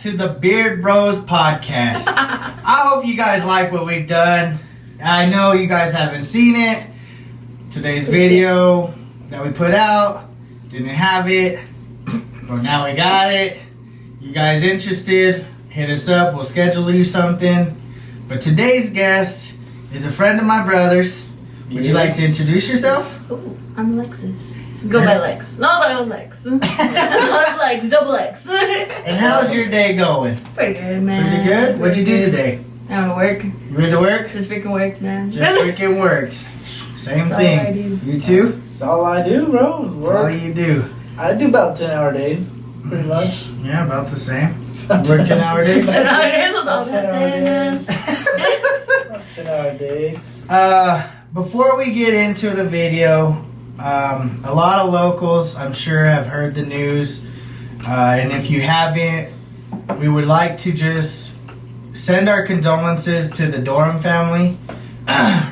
to the Beard Bros podcast. I hope you guys like what we've done. I know you guys haven't seen it. Today's video that we put out, didn't have it, but now we got it. You guys interested? Hit us up. We'll schedule you something. But today's guest is a friend of my brother's. Would you like to introduce yourself? Oh, I'm Alexis. Go by Lex. No, I was like, Lex. I was Lex, double X. And how's your day going? Pretty good, man. Pretty good? What'd you do today? I went to work. You went to work? Just freaking work, man. Just freaking worked. Same That's thing. all I do. You too? That's all I do, bro, is That's all work. you do. I do about 10-hour days, pretty much. Yeah, about the same. Work 10-hour days? 10 hour days was all 10 about hour 10, man. days. About 10-hour days. Before we get into the video, a lot of locals, I'm sure, have heard the news. And if you haven't, we would like to just send our condolences to the Dorham family.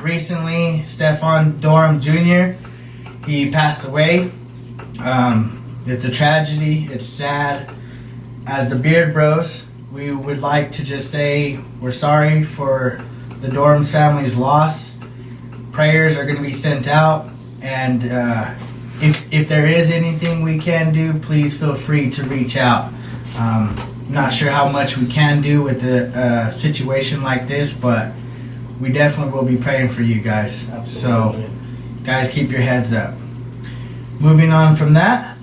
Recently, Stefan Dorham Jr., he passed away. It's a tragedy. It's sad. As the Beard Bros, we would like to just say we're sorry for the Dorham's family's loss. Prayers are going to be sent out. And if there is anything we can do, please feel free to reach out. Not sure how much we can do with a situation like this, but we definitely will be praying for you guys. Absolutely. So, guys, keep your heads up. Moving on from that,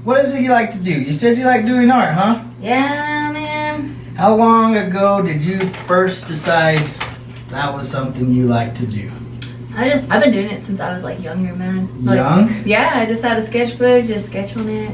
what is it you like to do? You said you like doing art, huh? Yeah, man. How long ago did you first decide that was something you like to do? I've been doing it since I was like younger, man. Like, Young? Yeah, I just had a sketchbook, just sketch on it.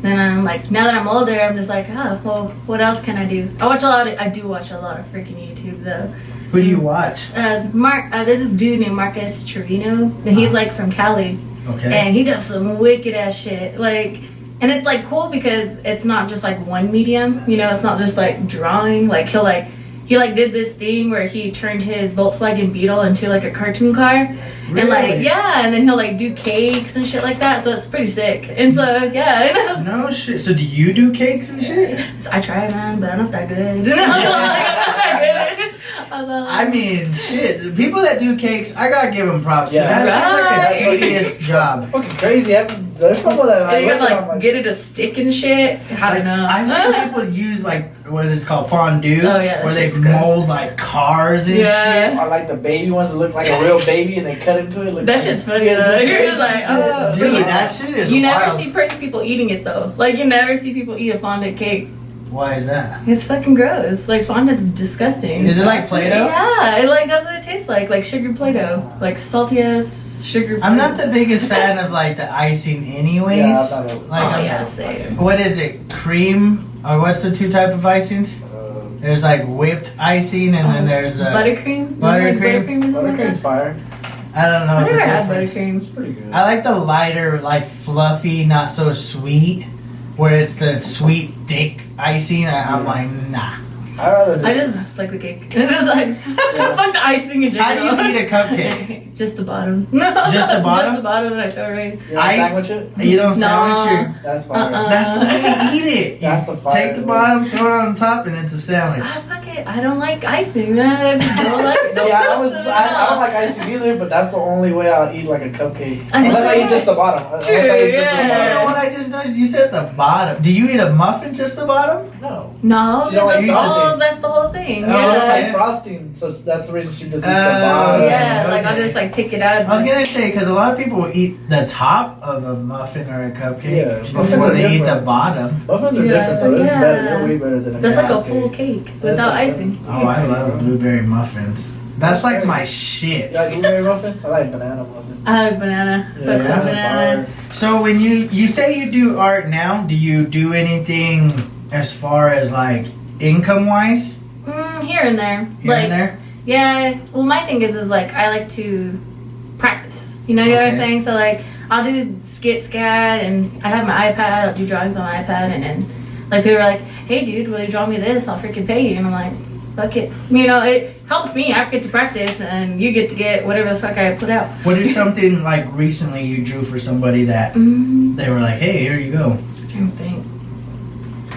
Then I'm like, now that I'm older, I'm just like, oh, well, what else can I do? I do watch a lot of freaking YouTube though. Who do you watch? There's this dude named Marcus Trevino, and he's like from Cali, Okay. and he does some wicked ass shit. Like, and it's like cool because it's not just like one medium, you know. It's not just like drawing. Like he did this thing where he turned his Volkswagen Beetle into like a cartoon car. Really? And like, yeah, and then he'll like do cakes and shit like that. So it's pretty sick. And so, yeah. No shit. So do you do cakes and shit? So I try, man, but I'm not that good. I'm not that good. I mean, shit. People that do cakes, I gotta give them props. Yeah. That seems like a Right. tedious job. Fucking crazy. There's someone that I You look gotta at, I'm like get it to stick and shit. I don't know. I've seen people use like what is called fondue, Oh, yeah, that where they shit's gross. mold like cars and Yeah. shit. I like the baby ones that look like a real baby and they cut into it. Look That like- shit's funny though. You're just like, oh. Dude, that shit is You never wild. see people eating it though. Like you never see people eat a fondant cake. Why is that? It's fucking gross. Like fondant's disgusting. Is it like Play-Doh? Yeah, that's what it tastes like sugar Play-Doh, like salty ass sugar. I'm not the biggest fan of like the icing, anyways. Yeah, I'm not a- Like, Oh I'm- yeah, same. What is it? Cream? Or what's the two type of icings? There's like whipped icing, and then there's Buttercream. Buttercream? Buttercream's fire. I don't know. I the never had difference. buttercream. It's pretty good. I like the lighter, like fluffy, not so sweet, where it's the sweet, thick icing. I'm like, nah. I'd rather I just like the cake. Just like fuck the icing in How general. do you eat a cupcake? Just the bottom. Just the bottom? Just the bottom, and I throw it right. You I- sandwich it? You don't No. sandwich your. That's fire. That's the way to eat it. That's You the fire. Take the bottom, throw it on top, and it's a sandwich. Fuck it. I don't like icing, man. I just don't like it. See, I don't like icing either, but that's the only way I'll eat like a cupcake. I Unless I know. eat just the bottom. Unless True, I eat just the You yeah. know what I just noticed? You said the bottom. Do you eat a muffin just the bottom? bottom. No. No, She don't like that's the whole thing. Oh, She Yeah. don't okay. like frosting, so that's the reason she just eats the Oh, bottom. Yeah, like I'll okay. just like take it out. I was gonna say because a lot of people will eat the top of a muffin or a cupcake Yeah, muffins before are they eat the different. bottom. Muffins are Yeah, different though. They're yeah. better. They're way better than a That's like a cupcake. full cake That's without like- icing. Oh, I love blueberry muffins. That's like my shit. You like blueberry muffins? I like banana muffins. I have banana. Yeah, Fuck some that's banana. So when you say you do art now, do you do anything as far as like income wise? Here and there. Here like, and there? Yeah. Well, my thing is like I like to practice. You know what I'm Okay. saying? So like I'll do scat, and I have my iPad. I'll do drawings on my iPad, and then like people are like, "Hey, dude, will you draw me this? I'll freaking pay you." And I'm like, "Fuck it." You know, it helps me. I get to practice, and you get to get whatever the fuck I put out. What is something like recently you drew for somebody that Mm-hmm. they were like, "Hey, here you go." I'm trying to think.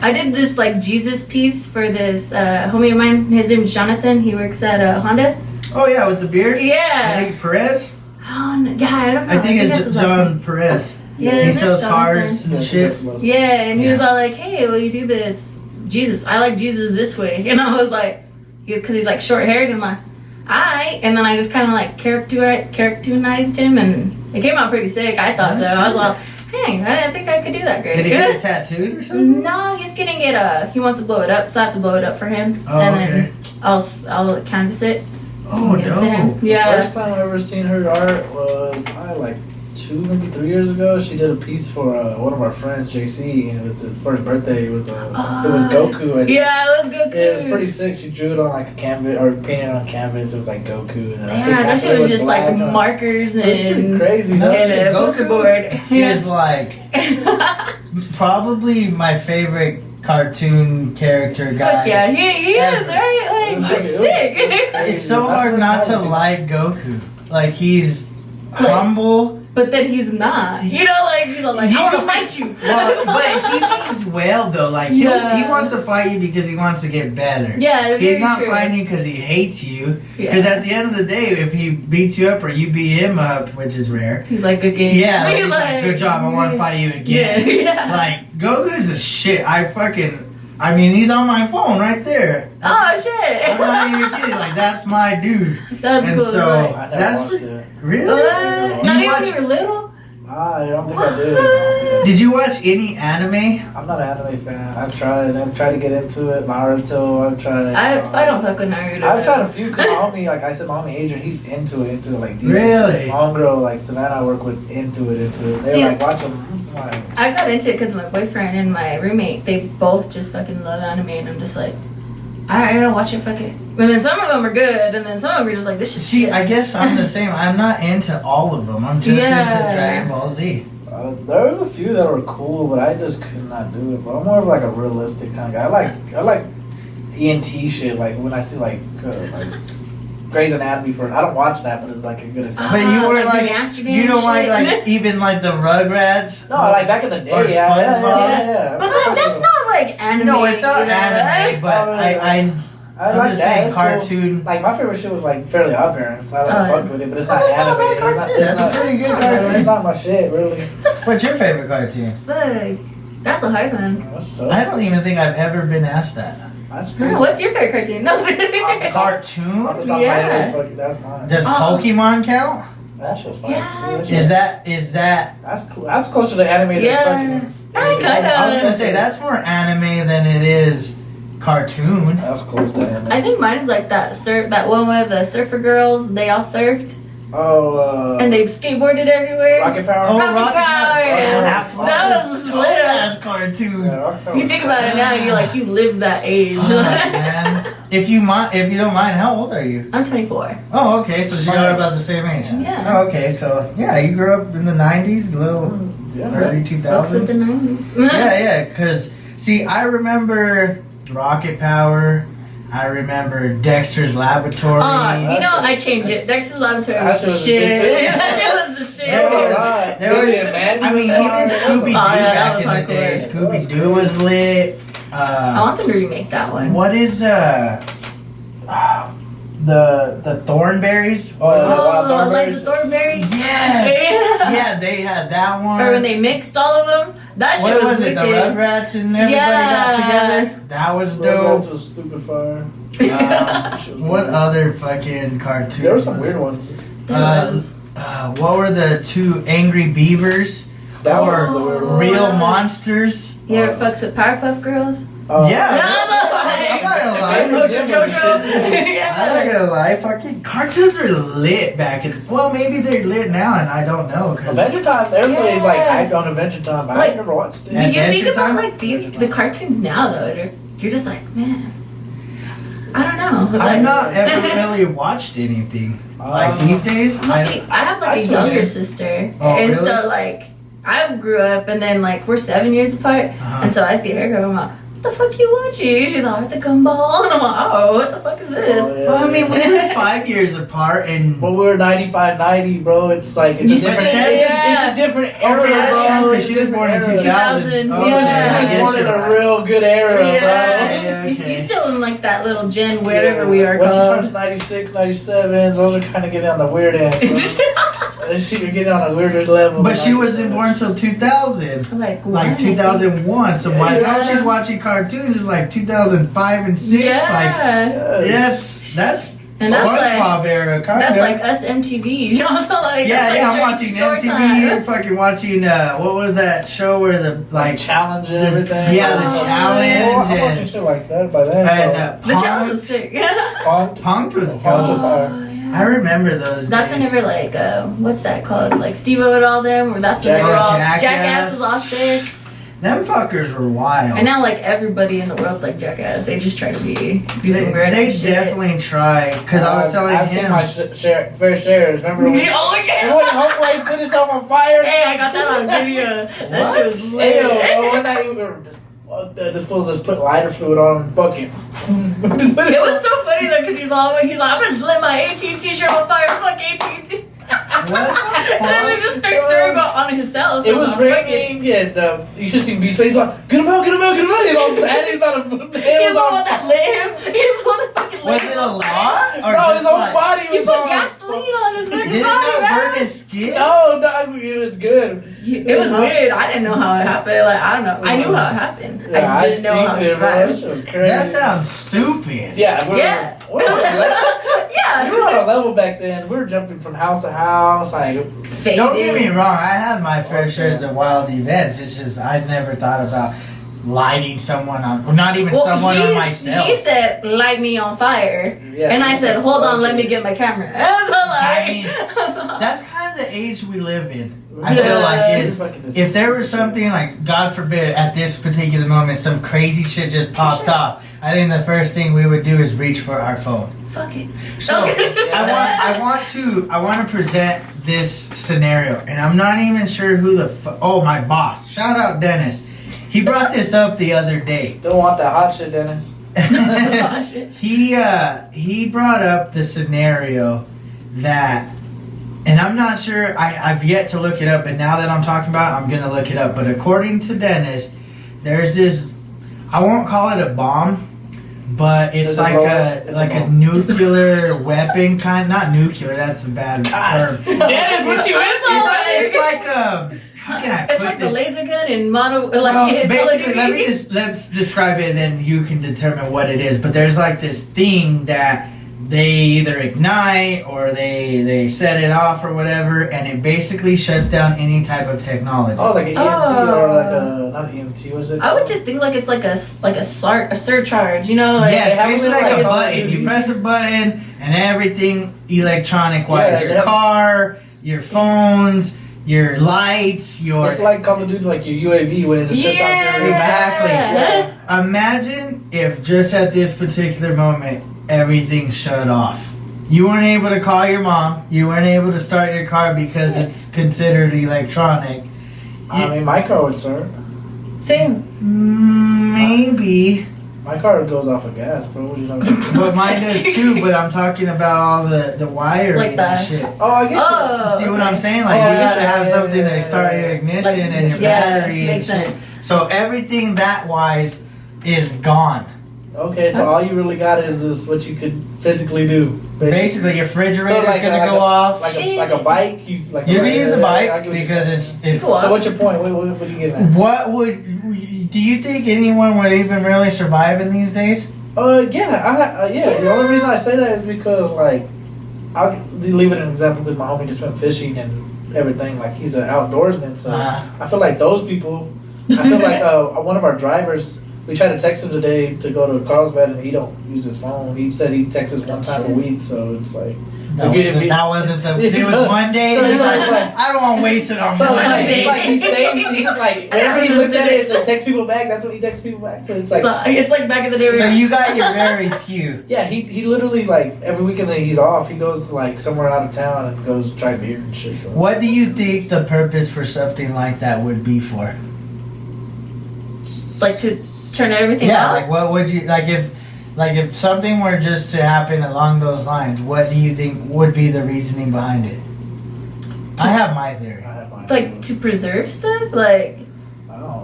I did this like Jesus piece for this homie of mine. His name's Jonathan. He works at Honda. Oh yeah, with the beard. Yeah. I think Perez. Oh no, yeah, I don't know. I think that's it's his last John name. Perez. Yeah, He his sells name's cards Jonathan. and shit. Yeah, and he was Yeah. all like, "Hey, will you do this Jesus? I like Jesus this way." And I was like, because he's like short haired, and I'm like, "Aight." And then I just kind of like cartoonized him, and it came out pretty sick. I thought so. I was like, "Dang, I didn't think I could do that great." Did he get it tattooed or something? No, he's getting it. He wants to blow it up, so I have to blow it up for him, Oh, and okay. then I'll canvas it. Oh Give it to him. no. Yeah. First time I ever seen her art was probably like 2, maybe 3 years ago. She did a piece for one of our friends, JC, and it was for his birthday. It was Goku. I think. Yeah, it was Goku. It was pretty sick. She drew it on like a canvas or painted it on canvas. It was like Goku. And then I think Yeah, that after shit it was just black, like markers It was pretty and crazy. No though. and shit, a poster Goku board. is like probably my favorite cartoon character guy. Fuck yeah, he is, right? It was Like, like- sick. It's so That's hard what's not to nice. like Goku. Like he's Like- humble. But then he's not. You know, like, he's all like, He I want to don't- fight you. Well, but he means well though. Like Yeah. he wants to fight you because he wants to get better. Yeah, He's very not true. fighting you because he hates you. Yeah. Because at the end of the day, if he beats you up or you beat him up, which is rare, He's like, good game. yeah, he's like, good job. I want to fight you Yeah, again. yeah. Like Goku's the shit. I mean, he's on my phone right there. Oh, shit. I'm not even kidding. Like that's my dude. That's And cool. so- Like, I never That's watched it. Really? not You even when watch- you were little? I don't think I did. Did you watch any anime? I'm not an anime fan. I've tried to get into it. Naruto. I've tried. I don't fuck with Naruto. I've tried a few. Cause my homie, like I said, my homie Adrian, he's into it like deep. Really? My homegirl, like Savannah, I work with, into it. They See, like watch them. It's like, I got into it because my boyfriend and my roommate, they both just fucking love anime, and I'm just like, alright, I don't watch it, fuck it. And then some of them are good, and then some of them are just like, this shit. See, I guess I'm the same. I'm not into all of them. I'm just Yeah. into Dragon Ball Z. there was a few that were cool, but I just could not do it. But I'm more of like a realistic kind of guy. I like ENT shit. Like when I see like Grey's Anatomy I don't watch that, but it's like a good example. But you were like like, New Amsterdam you don't shit. like even like the Rugrats. No, like back in the day, Or yeah. SpongeBob. But that's not like anime. No, it's not you know? anime. But I I'm like just that. saying It's cartoon. Cool. Like my favorite shit was like Fairly Odd Parents. I like Oh, fuck with it, but it's Oh, not that's not a anime. bad It's not- cartoon. it's That's not- a pretty good it's cartoon. not my shit, really. What's your favorite cartoon? Fuck, that's a hard one. That's tough. I don't even think I've ever been asked that. That's crazy. What's your favorite cartoon? No, Off the Cartoon? top of my Yeah. head, fuck, that's mine. Does Oh. Pokemon count? That shit's fine Yeah. too. That shit- Is that? That's closer to anime Yeah. than fucking. Kinda. I was gonna say that's more anime than it is cartoon. That's close to anime. I think mine is like that one with the surfer girls. They all surfed and they skateboarded everywhere. Rocket Power. Oh, Rocket Power. Yeah, That was so lit. ass cartoon. Yeah, Rocket Power You was think fun. about it now, you're like, you lived that age. Fuck, man. If you don't mind, how old are you? I'm 24. Oh, okay, so you are about the same age. Yeah. Oh, okay, so yeah, you grew up in the '90s, little Yeah. early Fucks with the 2000s. 90s. Yeah, because see, I remember Rocket Power. I remember Dexter's Laboratory. You know, I changed it. Dexter's Laboratory That was the shit was shit. the shit, too. That shit was the shit. There was I mean, even Scooby Doo Oh, yeah, that back was in the day. hardcore. Scooby Doo was lit. I want them to remake that one. What is the Thornberries? Oh, yeah, Wild Oh, Thornberries. Eliza Thornberry. Yes. Yeah. Yeah, they had that one. Or when they mixed all of them. That shit What was was it? The wicked. Rugrats and everybody Yeah. got together. That was Rugrats dope. was stupid fire. Shit was what other fucking cartoons? There were some weird ones. What were the two Angry Beavers? That or was a weird one. Real Monsters? You ever fucks with Powerpuff Girls? Yeah. I'm I'm not gonna lie. Mojo Jojo. Yeah. I'm not gonna lie, fucking cartoons were lit back in. Well, maybe they're lit now, and I don't know. Cause Adventure Time. Everybody's like Yeah. hyped on Adventure Time. Like- I never watched it. And- You think Adventure about Time? like the cartoons now though, you're just like, man, I don't know. I've Like, not ever really watched anything like these days. well, see, I have I like a tune younger in. sister, Oh, and really? so like I grew up, and then like we're 7 years apart, Uh-huh. and so I see her grow. I'm like, what the fuck you watching? She's like, the gumball. And I'm like, oh, what the fuck is this? Oh, yeah. Well, I mean, we were 5 years apart, and Well, we were 95, 90, bro. It's like, it's You a said different, yeah. it's a different era, okay, that's bro. true, It's because a she was born in different 2000. 2000s, Okay, yeah. I guess Born in you're a right. real good era, Yeah. Yeah, You okay. still in like that little gen, whatever we are Once she called. turns 96, 97, those are kind of getting on the weird end. You're getting on a weirder level. But she wasn't born until 2000. like Like 2001. So by the time Yeah. she's watching cartoons, it's like 2005 and 6. Yeah. Like, yes, that's And that's SpongeBob era, kind That's of. like us MTV. You know, so like yeah, that's yeah, like I'm watching story MTV. time. You're fucking watching, what was that show where the, like, challenge and the- everything. yeah, the Oh. challenge Well, I'm watching and- shit like that by then. and The challenge was sick. Punk'd. Punk'd was Punk'd dope. was fire. Oh, yeah. I remember those That's days. whenever like what's that called? Like Steve-O and all them, or that's when they were all Jackass. Jackass was all sick. Them fuckers were wild. And now like everybody in the world's like Jackass. They just try to be They, some weird they shit. definitely try, because I was telling I've seen him. my fair shares. Remember when, Oh my remember when Homeboy put himself on fire? Hey, I got that on video. That What? shit was Ew, lit. one night we were just, this fool's just put lighter fluid on and bucket. It was so funny though, because he's like, I'm gonna lit my AT&T shirt on fire. Fuck AT&T. What the And then fuck? he just starts throwing on himself. So It was I'm like, fuck it. raining, and you should see Beast Face like, get him out, get him out, get him out. He's all sad. He's about to put He's the one that lit him. He's the one that fucking lit Was him. it a lot? Or Bro, his just whole like, body He was put on. gasoline on his fucking did it body, not man. burn his skin? No, it was good. It was weird. I didn't know how it happened. Like I don't know. I knew how it happened. I just didn't know how seen it it, bro. That survived. shit was crazy. That sounds stupid. Yeah, Yeah. we were on Yeah. a level back then. We were jumping from house to house, like Faded. Don't get me wrong, I had my fair shares of wild events. It's just I never thought about lighting someone on, or not even someone on myself. He said, "Light me on fire," Yeah. and I said, "Hold on, let me get my camera." So I mean, like, that's kind of the age we live in. I feel like is if there was something like, God forbid, at this particular moment, some crazy shit just popped off. I think the first thing we would do is reach for our phone. fuck it. So I want to present this scenario, and I'm not even sure who oh, my boss. Shout out Dennis. He brought this up the other day. Still want that hot shit, Dennis. He brought up the scenario that, and I'm not sure, I've yet to look it up, but now that I'm talking about it, I'm gonna look it up. But according to Dennis, there's this, I won't call it a bomb, but it's Is it like a a bomb? nuclear weapon kind, not nuclear, that's a bad term. Dennis, what you into? It's like how can I It's put like this? the laser gun in Modern, like Well, in Call of basically, Duty. let's describe it, and then you can determine what it is. But there's like this thing that they either ignite or they set it off or whatever, and it basically shuts down any type of technology. Oh, like an EMT or like Oh. not an EMT, was it? I would just think like it's like a surcharge, you know? Like, Yes, they have basically it like a like a button. button. You press a button, and everything electronic wise, Yeah, your that- car, your phones, your lights, your It's like Call of Duty, like your UAV when it just shuts out your Exactly. Yeah. Imagine if just at this particular moment everything shut off. You weren't able to call your mom. You weren't able to start your car because it's considered electronic. I mean, my car would start. Same. Maybe, My car goes off of gas, bro. What are you talking about? but mine does too. But I'm talking about all the wiring Like and that. shit. Oh, I guess. Oh. See what I'm saying? Like Oh, you gotta yeah, have yeah, something yeah, to start yeah, your yeah. ignition Like, and your yeah, battery and makes shit. sense. So everything that wise is gone. Okay, so all you really got is this what you could physically do. Basically, your refrigerator's So like gonna like go off. like a bike. You like You can use a I bike get what you're because saying. it's. Cool. So what's your point? What are you getting at? What would do you think anyone would even really survive in these days? Yeah. The only reason I say that is because like I'll leave it an example because my homie just went fishing and everything. Like he's an outdoorsman, so I feel like those people. I feel like one of our drivers. We tried to text him today to go to Carlsbad, and he don't use his phone. He said he texts us one time a week, so it's like. That wasn't the. It was one day. So He's it's like, like- I don't want to waste it on So one it's like, day. it's like he's saying, he's just like, whenever he looks at it and texts people back, that's what he texts people back. So it's like, So it's like back in the day. So you got your very few. yeah, he literally, like, every weekend that he's off, he goes, like, somewhere out of town and goes try beer and shit. So. What do you think the purpose for something like that would be for? like to turn everything Yeah, off. like what would you like if something were just to happen along those lines? What do you think would be the reasoning behind it? I have my theory, Like to preserve stuff, like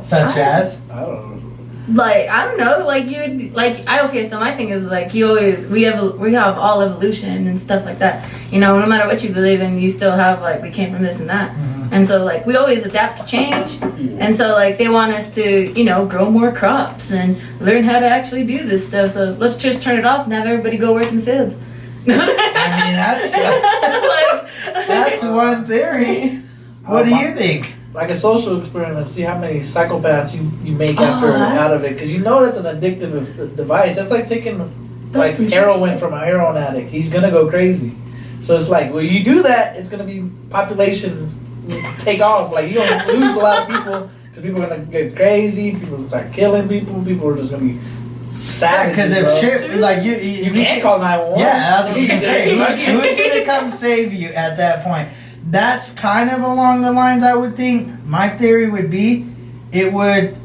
such as I don't know. like I don't know, like you like I okay. So my thing is like you always we have all evolution and stuff like that. You know, no matter what you believe in, you still have like we came from this and that. And so like we always adapt to change. And so like they want us to, you know, grow more crops and learn how to actually do this stuff. So let's just turn it off and have everybody go work in the fields. I mean that's one theory. What do you think? Like a social experiment, see how many psychopaths you make out of it, because you know that's an addictive device. That's like taking like heroin from a heroin addict. He's gonna go crazy. So it's like, when you do that, it's gonna be population take off. Like you're gonna lose a lot of people because people are gonna get crazy. People will start killing people. People are just gonna be savage. Because if shit like you can't call 911. Yeah, that's what I was gonna say. Who's gonna come save you at that point? That's kind of along the lines I would think. My theory would be it would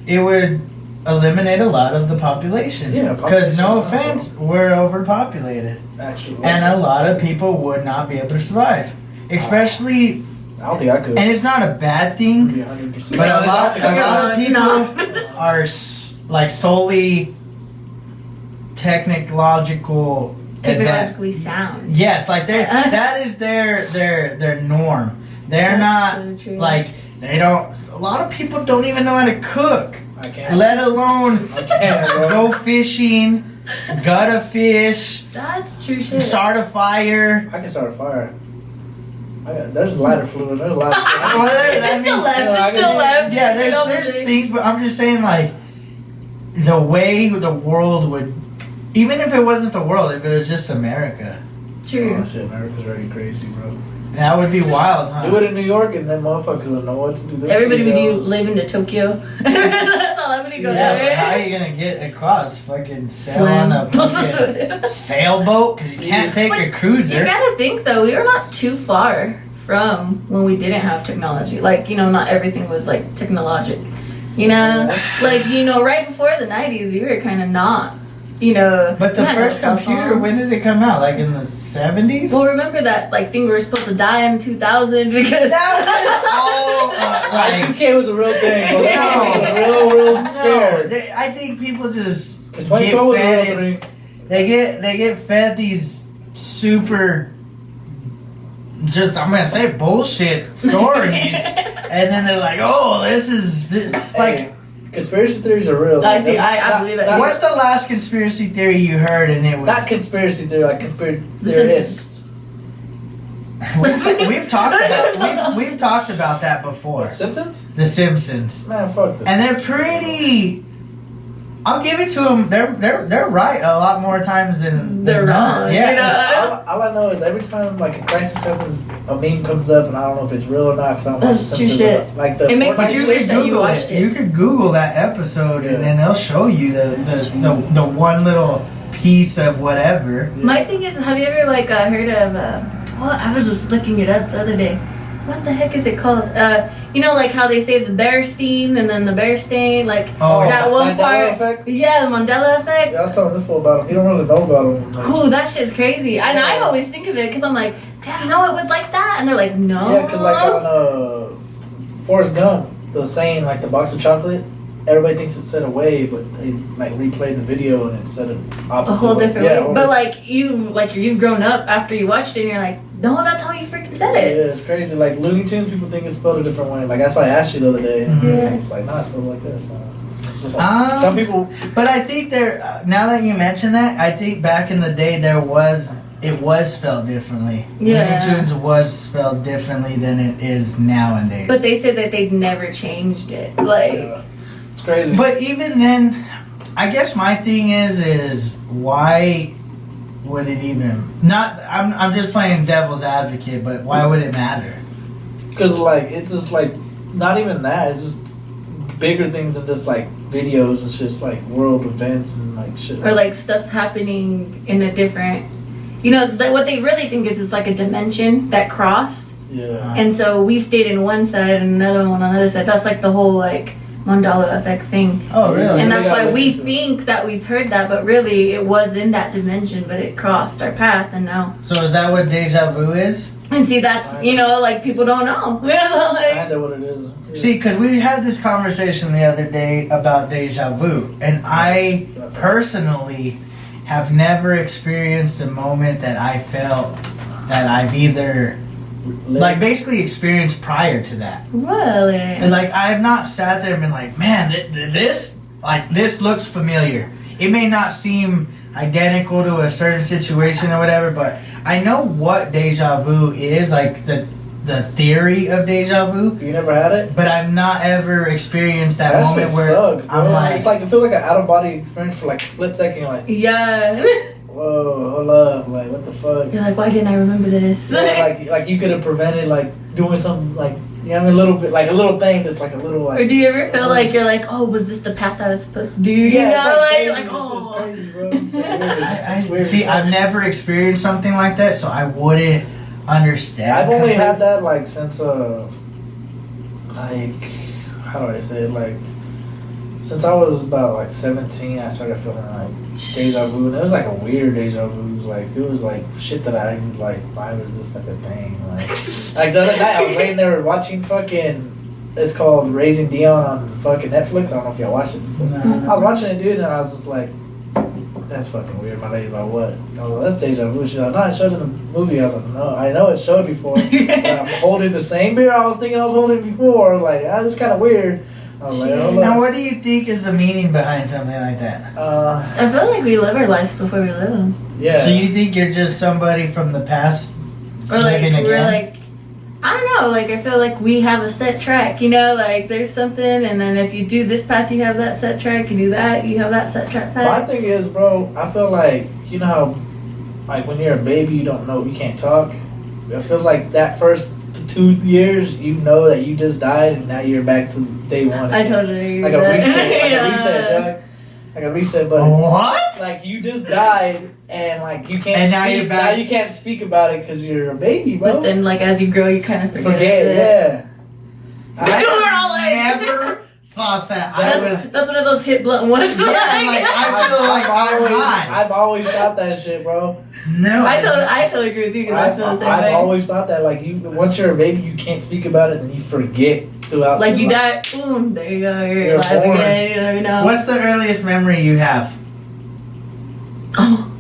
eliminate a lot of the population. Yeah, because no offense, we're overpopulated. Actually, and a lot of people would not be able to survive. Especially, I don't think I could. and it's not a bad thing, 100%. but a lot of people are like solely technologically sound. Yes, like that is their norm. They're not so like they don't. A lot of people don't even know how to cook, I can't. let alone I can't, bro. go fishing, gut a fish, That's true shit. start a fire. I can start a fire. There's lighter fluid. There's a lot of shit. It's still left. Yeah, there's things, but I'm just saying like the way the world would. Even if it wasn't the world, if it was just America. True. Oh shit, America's very crazy, bro. That would be wild, huh? Do it in New York and then motherfuckers will know what to do. Everybody would be living to Tokyo. That's all everybody go Yeah, there. but how are you gonna get across? Fucking sail on a fucking sailboat? Because you can't take a cruiser. You gotta think though, we were not too far from when we didn't have technology. Like, you know, not everything was like technologic. You know? Like, you know, right before the 90s, we were kind of not. You know, But the first computer, when did it come out? Like in the 70s? Well, remember that like thing we were supposed to die in 2000 because that was all like Y2K was a real thing. Bro. That was a real scare. I think people just get 2012 was a real fed. thing. They get fed these super, just I'm gonna say bullshit stories, and then they're like, oh, this is like. Hey, conspiracy theories are real. I think I believe it. What's the last conspiracy theory you heard? And it was not conspiracy theory, like conspiracy The theorist. we've talked about that before. Simpsons? The Simpsons. Man, fuck this. And they're pretty. I'll give it to them. They're right a lot more times than They're not. wrong. Yeah. You know? All I know is every time like a crisis happens, a meme comes up, and I don't know if it's real or not because I don't watch That's The true Simpsons. shit. Like the It makes But I you wish could that you Google watched it. it. You could Google that episode, Yeah. and then they'll show you the one little piece of whatever. My thing is, have you ever like heard of? Well, I was just looking it up the other day. What the heck is it called? You know, like how they say the Bearstein and then the Bearstain, like Oh, that one Mandela part. effect? Yeah, the Mandela effect. Yeah, I was telling this fool about him. He don't really know about him. Like, Ooh, that shit's crazy. And I always think of it because I'm like, damn, no, it was like that. And they're like, no. yeah, because like on Forrest Gump, the saying like the box of chocolate, everybody thinks it said away, but they like replayed the video and it said it opposite. a whole different yeah, way. But like you've grown up after you watched it and you're like, no, that's how you freaking said yeah, it. it's crazy. Like Looney Tunes, people think it's spelled a different way. Like that's why I asked you the other day. Mhm. Yeah. It's like, nah, it's spelled like this. It's just like, some people. But I think now that you mention that, I think back in the day it was spelled differently. Yeah. Looney Tunes was spelled differently than it is nowadays. But they said that they'd never changed it. Like, It's crazy. But even then, I guess my thing is why would it even not? I'm just playing devil's advocate, but why would it matter? Because like it's just like not even that. It's just bigger things than just like videos. It's just like world events and like shit. or like stuff happening in a different, you know, what they really think is like a dimension that crossed. Yeah. And so we stayed in one side and another one on the other side. That's like the whole like Mandela effect thing. Oh, really? And Yeah, that's we gotta why look we into it. think that we've heard that, but really it was in that dimension, but it crossed our path, and now. So is that what deja vu is? And see, that's, you know, like, people don't know. Like, Kinda what it is. See, because we had this conversation the other day about deja vu, and I personally have never experienced a moment that I felt that I've either, like, basically experienced prior to that. really? And, like, I have not sat there and been like, man, this looks familiar. It may not seem identical to a certain situation or whatever, but I know what deja vu is, like the theory of deja vu, You never had it? but I've not ever experienced that moment shit where sucks, bro. I'm like, it's like, it feels like an out of body experience for like a split second. You're like, Yeah. whoa, hold up, like what the fuck? You're like, why didn't I remember this? Yeah, like you could have prevented like doing something like, you know what I mean, a little bit, like a little thing, just like a little like. Or do you ever feel like you're like, oh, was this the path I was supposed to do? You Yeah, know, it's like, oh, oh. it's crazy, bro. It's weird. I It's weird. see. I've never experienced something like that, so I wouldn't understand. I've only completely. had that like since like, how do I say it, like since I was about like 17, I started feeling like deja vu, and it was like a weird deja vu. It was like shit that I like. Why was this like a thing? Like the other night, I was laying there watching fucking. It's called Raising Dion on fucking Netflix. I don't know if y'all watched it before. No. I was watching it, dude, and I was just like, that's fucking weird. My lady's like, what? I was like, that's deja vu. She's like, no, it showed in the movie. I was like, no, I know it showed before. But I'm holding the same beer I was thinking I was holding before. Like, that's kind of weird. I was like, hold Now, up. what do you think is the meaning behind something like that? I feel like we live our lives before we live them. Yeah. So you think you're just somebody from the past Or like, living we're again? like, I don't know, like, I feel like we have a set track, you know, like, there's something, and then if you do this path, you have that set track, you do that, you have that set track My path. thing is, bro, I feel like, you know how, like, when you're a baby, you don't know, you can't talk. It feels like that first 2 years, you know that you just died, and now you're back to day one. I totally agree Like with a that. reset, like Yeah. a reset, bro. Like a reset button. What? Like you just died, and like you can't. And now speak, you're back. Now you can't speak about it because you're a baby, bro. But then, like, as you grow, you kind of forget it. yeah. That's what we're all like. Never thought that I was. That's one of those hit blunt ones. Yeah, like, I feel like I'm high. I've always thought that shit, bro. No, I totally agree with you because I feel the same I've way. always thought that, like, you once you're a baby, you can't speak about it, and you forget throughout. Like, your you life. die, boom, there you go, you're You're alive born. again, you know what I mean? No. What's the earliest memory you have? Oh,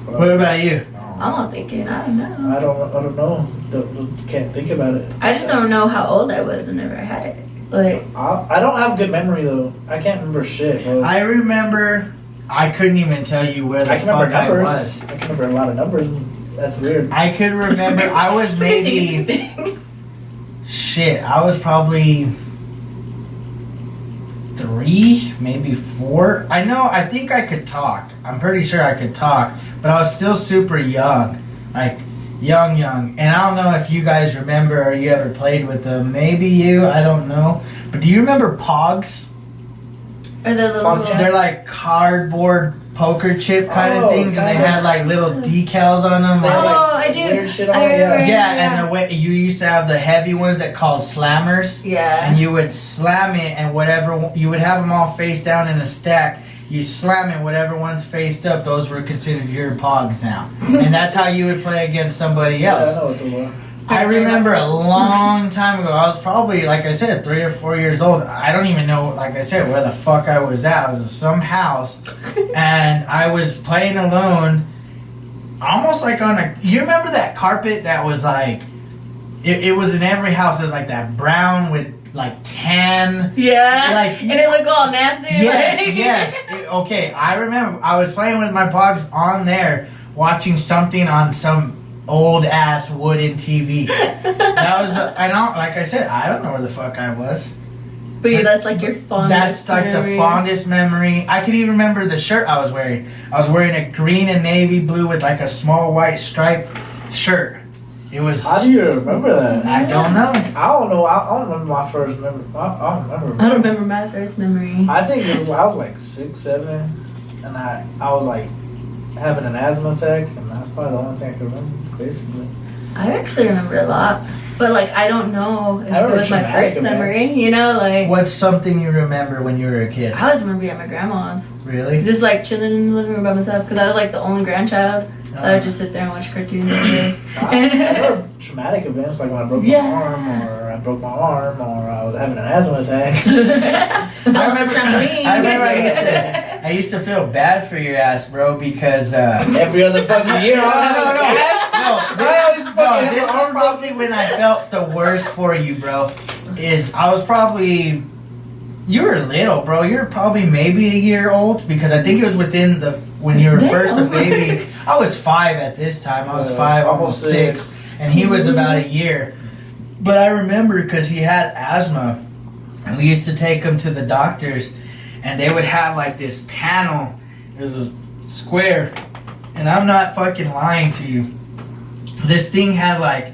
What about you? I'm not thinking, I don't know. I don't know. Can't think about it. I just don't know how old I was whenever I had it. Like, I don't have good memory though. I can't remember shit, bro. I remember. I couldn't even tell you where the I can remember fuck I numbers. was. I can remember a lot of numbers. That's weird. I could remember. I was maybe. Shit, I was probably 3, maybe 4. I think I could talk. I'm pretty sure I could talk, but I was still super young. Like, young. And I don't know if you guys remember or you ever played with them. Maybe you, I don't know. But do you remember Pogs? Or the little. Pog They're like cardboard poker chip kind of Oh, things, and they kinda. had like little decals on them. They Like, had, like, Oh, I do. weird shit on I it, yeah. remember. yeah, and the way you used to have the heavy ones that called slammers. Yeah. And you would slam it, and whatever you would have them all face down in a stack. You slam it, whatever one's faced up, those were considered your pogs now, and that's how you would play against somebody Yeah, I else. know what they were. I remember a long time ago. I was probably, like I said, 3 or 4 years old. I don't even know, like I said, where the fuck I was at. I was in some house, and I was playing alone, almost like on a. You remember that carpet that was like, it was in every house. It was like that brown with like tan. Yeah. Like- and it looked all nasty. Yes, like. yes. Okay, I remember. I was playing with my pogs on there, watching something on some old ass wooden TV. That was, I don't, like I said, I don't know where the fuck I was. But yeah, that's like your fondest That's like memory. the fondest memory. I could even remember the shirt I was wearing. I was wearing a green and navy blue with like a small white stripe shirt. It was. How do you remember that? I don't know. I don't know. I don't remember my first memory. I don't remember. I don't remember my first memory. I think it was I was like 6, 7, and I was like having an asthma attack, and that's probably the only thing I can remember, basically. I actually remember a lot. But, like, I don't know if it was my first memory, you know? Like, what's something you remember when you were a kid? I always remember being at my grandma's. Really? Just, like, chilling in the living room by myself. Because I was, like, the only grandchild. So I would just sit there and watch cartoons all day. I remember traumatic events, like when I broke my arm, or I was having an asthma attack. I remember I used to feel bad for your ass, bro, because every other fucking year. This is probably when I felt the worst for you, bro. You were little, bro. You were probably maybe a year old, because I think it was when you were first a baby. I was 5 at this time. I was 5, almost 6, and he was about a year. But I remember because he had asthma, and we used to take him to the doctors, and they would have like this panel. It was a square, and I'm not fucking lying to you. This thing had like,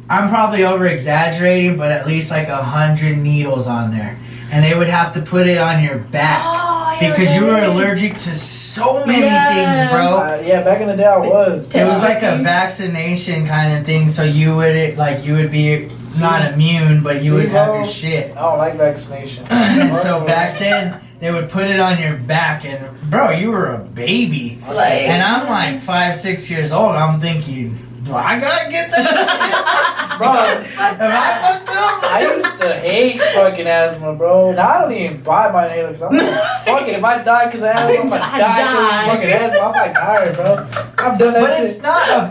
I'm probably over exaggerating, but at least like 100 needles on there. And they would have to put it on your back because you were allergic to so many things, bro. Yeah, back in the day I was. It was like a vaccination kind of thing, so you would be not immune, but you would have your shit. I don't like vaccination. And so back then, they would put it on your back, and bro, you were a baby. And I'm like 5, 6 years old, I'm thinking, do I gotta get that shit? Bro, am I fucked up? I used to hate fucking asthma, bro. Now I don't even buy my inhaler because I'm like, fuck it, if I die because of asthma, I'm gonna die because of fucking asthma. I'm like tired, bro. I've done that but shit.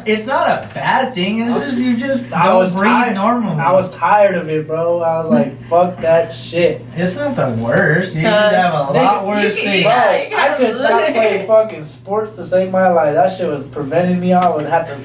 it's not a bad thing. It's just you just I was breathe tired. normally. I was tired of it, bro. I was like, fuck that shit. It's not the worst. You could have a lot worse things. Bro, I could not play fucking sports to save my life. That shit was preventing me. I would have to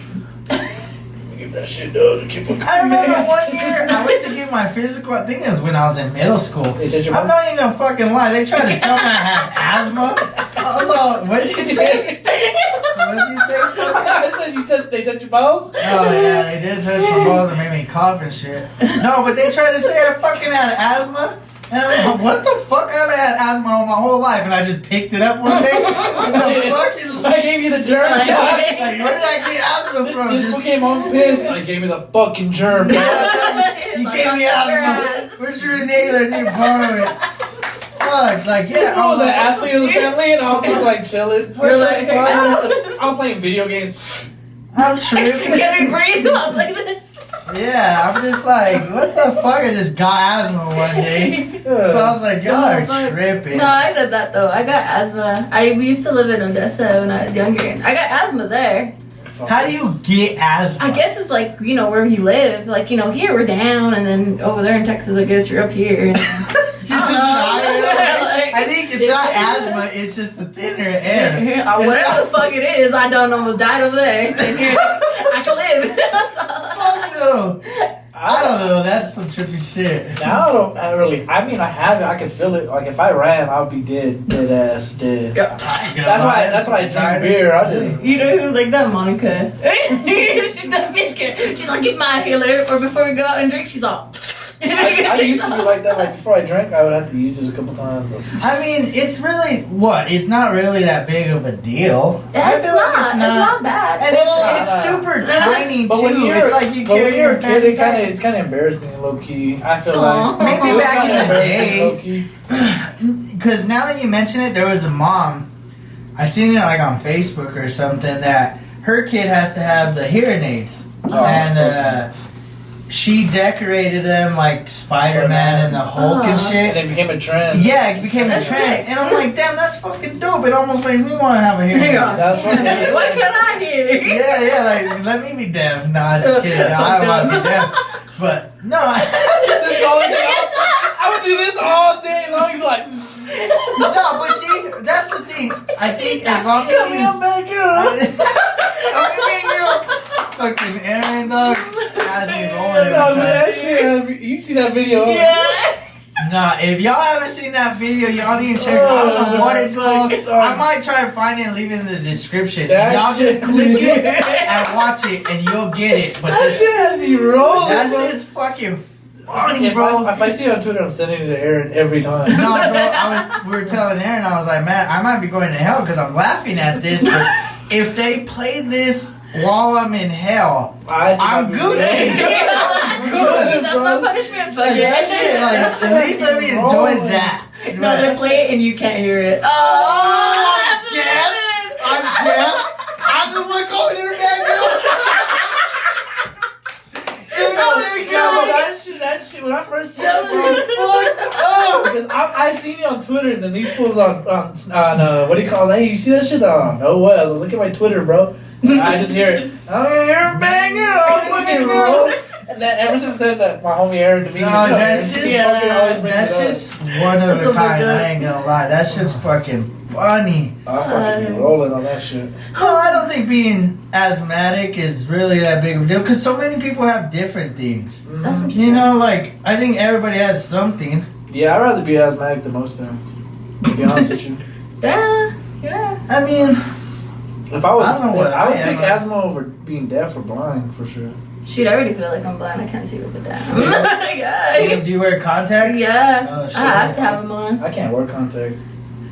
get that shit done. I remember one year I went to get my physical. I think it was when I was in middle school. I'm not even gonna fucking lie. They tried to tell me I had asthma. I was all, what did you say? What did you say? I said they touched your balls? Oh yeah, they did touch my balls and made me cough and shit. No, but they tried to say I fucking had asthma. And I'm like, what the fuck? I've had asthma all my whole life, and I just picked it up one day. What the fuck? I gave you the germ. Like, where did I get asthma from? This one came on pissed. I gave you the fucking germ. You gave me asthma. Where's your inhaler? You borrow it. Fuck, like, yeah. I was an athlete of the family, and I was just like chilling. You're like, I'm playing video games. I'm tripping. Can we breathe while like this? Yeah, I'm just like, what the fuck? I just got asthma one day. So I was like, y'all are tripping. No, I did that though. I got asthma. We used to live in Odessa when I was younger. I got asthma there. How do you get asthma? I guess it's like, you know, where you live. Like, you know, here we're down, and then over there in Texas, I guess you're up here. I think it's not asthma, it's just the thinner air. Whatever the fuck it is, I don't almost died over there. And here, I can live. Fuck no. I don't know, that's some trippy shit. Now I mean, I have it, I can feel it. Like, if I ran, I would be dead ass dead. Yeah. That's why I drink beer. I just... You know who's like that? Monica. She's that bitch kid. She's like, get my healer. Or before we go out and drink, she's all... I used to be like that. Like, before I drank, I would have to use it a couple times. But... I mean, it's really it's not really that big of a deal. It's not bad. And it's super tiny but too. It's like you carry when you're a kid, backpack. it's kind of embarrassing, low key. I feel like maybe back in the day. Because now that you mention it, there was a mom. I seen it like on Facebook or something that her kid has to have the hearing aids, and she decorated them like Spider-Man and the Hulk and shit. And it became a trend. Yeah, it became a trend. Sick. And I'm like, damn, that's fucking dope. It almost makes me want to have a hearing aid. What can I hear? Yeah, like, let me be deaf. Nah, just kidding. No, I don't want to be deaf. But, no. I would do this all day long. You'd be like... No, but see, that's the thing. I think as long as Come here, bad girl. Fucking Aaron, dog. Has me rolling. You see that video? Yeah. Nah, if y'all haven't seen that video, y'all need to check it out. I don't know what it's called. I might try to find it and leave it in the description. Y'all just click it and watch it and you'll get it. But that shit has me rolling. That shit's fucking funny, bro. If I see it on Twitter, I'm sending it to Aaron every time. No, bro, we were telling Aaron, I was like, man, I might be going to hell because I'm laughing at this, but if they play this while I'm in hell. I'm Gucci. Good. That's my punishment. Fuck Like, it. shit, like, at least let me enjoy that. No, they're playing and you can't hear it. Oh, that's Jeff. I'm Jeff. I'm the one calling her that girl. That shit, when I first seen That it, bro, because I've seen it on Twitter, and then these fools on what do you call it? Hey, you see that shit? Oh, no way. I was like, look at my Twitter, bro. And I just hear it. Oh, you're banging. Oh, fucking bro. And then ever since then, that my homie Aaron to me. That's just one of a kind. I ain't gonna lie. That shit's fucking funny. I fucking be rolling on that shit. No, I don't think being asthmatic is really that big of a deal because so many people have different things. That's what You know, like I think everybody has something. Yeah, I'd rather be asthmatic than most things. To be honest with you. Yeah. I mean, If I was, I don't know what I would I am. pick asthma over being deaf or blind for sure. Shoot, I already feel like I'm blind. I can't see with the damn. do you wear contacts? Yeah. Oh, shit. I have to have them on. I can't wear contacts.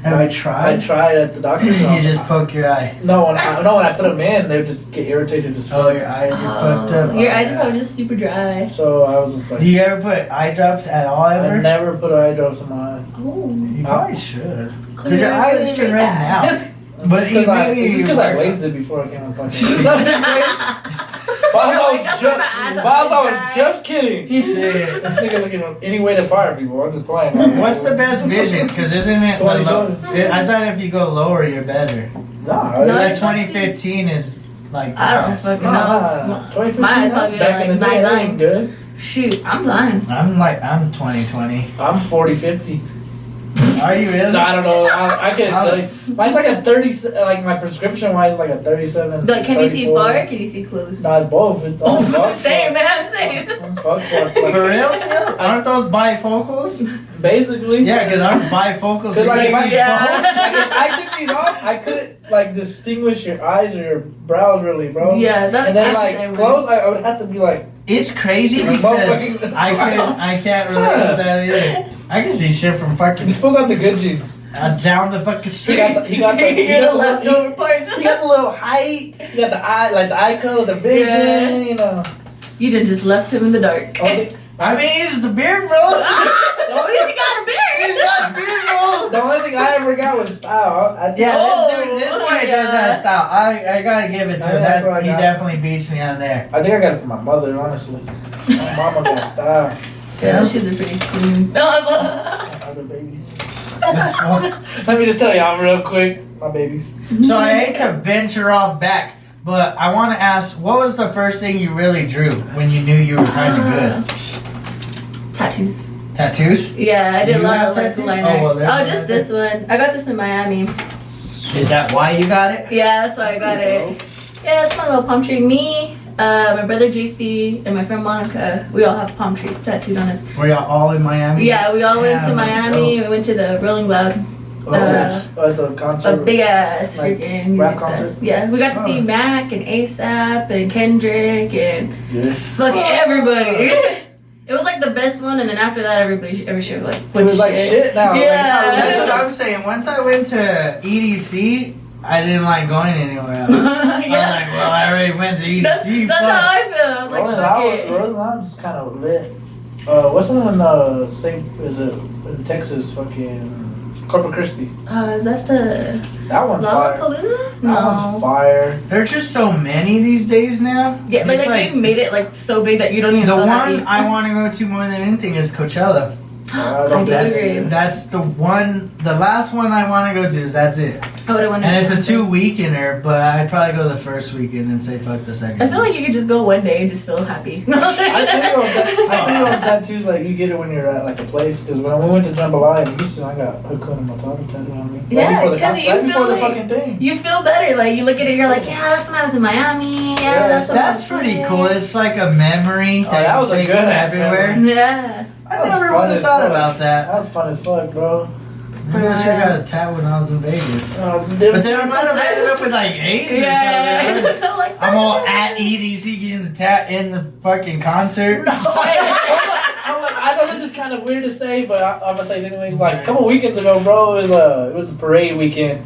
Have you I tried? tried at the doctor's You office. just poke your eye. No, when I put them in, they would just get irritated as Oh, fuck. your eyes are fucked up. Your Oh, eyes yeah. are probably just super dry. So I was just like, Do you ever put eye drops at all I ever? never put eye drops in my eye. Oh. You probably should. Because Clear your eyes are straight getting red eyes. now. But It's just maybe because I work- glazed it before I came on podcast. Boss, I was just kidding. Shit. This nigga looking for any way to fire people. I'm just playing. What's the best vision? Because isn't it? The 2020. I thought if you go lower, you're better. Nah, No, Like it's supposed to be- 2015 is like the I don't best. fucking nah, know. 2015, My eyes that's probably back in like the day. That 9/9. ain't good. Shoot, I'm blind. I'm 2020. I'm 40-50. Are you really? So I don't know. I can't tell you. Mine's like a 30. Like my prescription wise, like a 37. Like, can you see 34. far? Or can you see close? Nah, it's both. It's all fucked. Same, man. Same. I'm fucked up. For real? Aren't those bifocals? Basically. Yeah, because I'm bifocals. Cause like, if I, Yeah. like if I took these off, I couldn't like distinguish your eyes or your brows really, bro. Yeah, that's And then the like same clothes, I would have to be like. It's crazy because I can't relate to that either. I can see shit from fucking This fool got the good genes. down the fucking He street. got the. He got the. He You're the got the leftover parts. he got the little height. He got the eye, like the eye color, the vision. Yeah. You know. You done just left him in the dark. Only, I mean, it's the beard, bro. At least he got a He's beard. got a beard, bro. the only thing I ever got was style. Yeah, Oh, this boy yeah. does have style. I gotta give it to him. That's what I He got. definitely beats me on there. I think I got it from my mother, honestly. My mama got style. Yeah, she's a pretty queen. Other babies. This one. Let me just tell y'all real quick, my babies. So I hate to venture off back, but I want to ask, what was the first thing you really drew when you knew you were kind of good? Tattoos. Tattoos? Yeah, I did a You lot have of like tattoos? liners. Oh, well, they're just right this one. I got this in Miami. Is that why you got it? Yeah, that's why I got it. Yeah, it's my little palm tree. Me, my brother JC, and my friend Monica, we all have palm trees tattooed on us. Were y'all all in Miami? Yeah, we all went Yeah, to let's Miami. go. We went to the Rolling Loud. What's that? Oh, it's a concert. A big ass Like freaking rap music concert? fest. Yeah, we got to see Oh. Mac and ASAP and Kendrick and Yeah. fucking everybody. It was like the best one, and then after that, every show like It went was to like shit now. Yeah. That's what I'm saying. Once I went to EDC, I didn't like going anywhere else. I'm like, well, I already went to EDC. That's fuck. how I feel. I was like, fuck it. Rolling Loud is kind of lit. What's the one in is it in Texas? Fucking Corpus Christi. Is that the That one's fire. Lollapalooza? That one's fire. There's just so many these days now. Yeah, like, It's they made it like so big that you don't even the feel one happy. I want to go to more than anything is Coachella. I I do That's agree. that's the one. The last one I want to go to is that's it. I would have wanted And to it's a go. 2-weekender, but I'd probably go the first weekend and say fuck the second. I feel like you could just go one day and just feel happy. I think on tattoos like you get it when you're at like a place because when we went to Jambalaya in Houston, I got Hakuna Matata tattooed on me. Yeah, before the 'cause you right feel before the like- fucking thing. You feel better, like you look at it, you're like, yeah, that's when I was in Miami. Yeah, Yeah, that's when I That's was pretty there. cool. It's like a memory. Oh, that was a you good take ass everywhere. memory. Yeah. I That was never fun would have as thought fuck. about that. That was fun as fuck, bro. Maybe I should have got a tat when I was in Vegas. Some But then I might have ended up with like AIDS or Yeah. something. So, like, I'm all that's at EDC getting the tat in the fucking concert. I know this is kind of weird to say, but I'm gonna say it anyways. Like a couple weekends ago, bro, it was a parade weekend,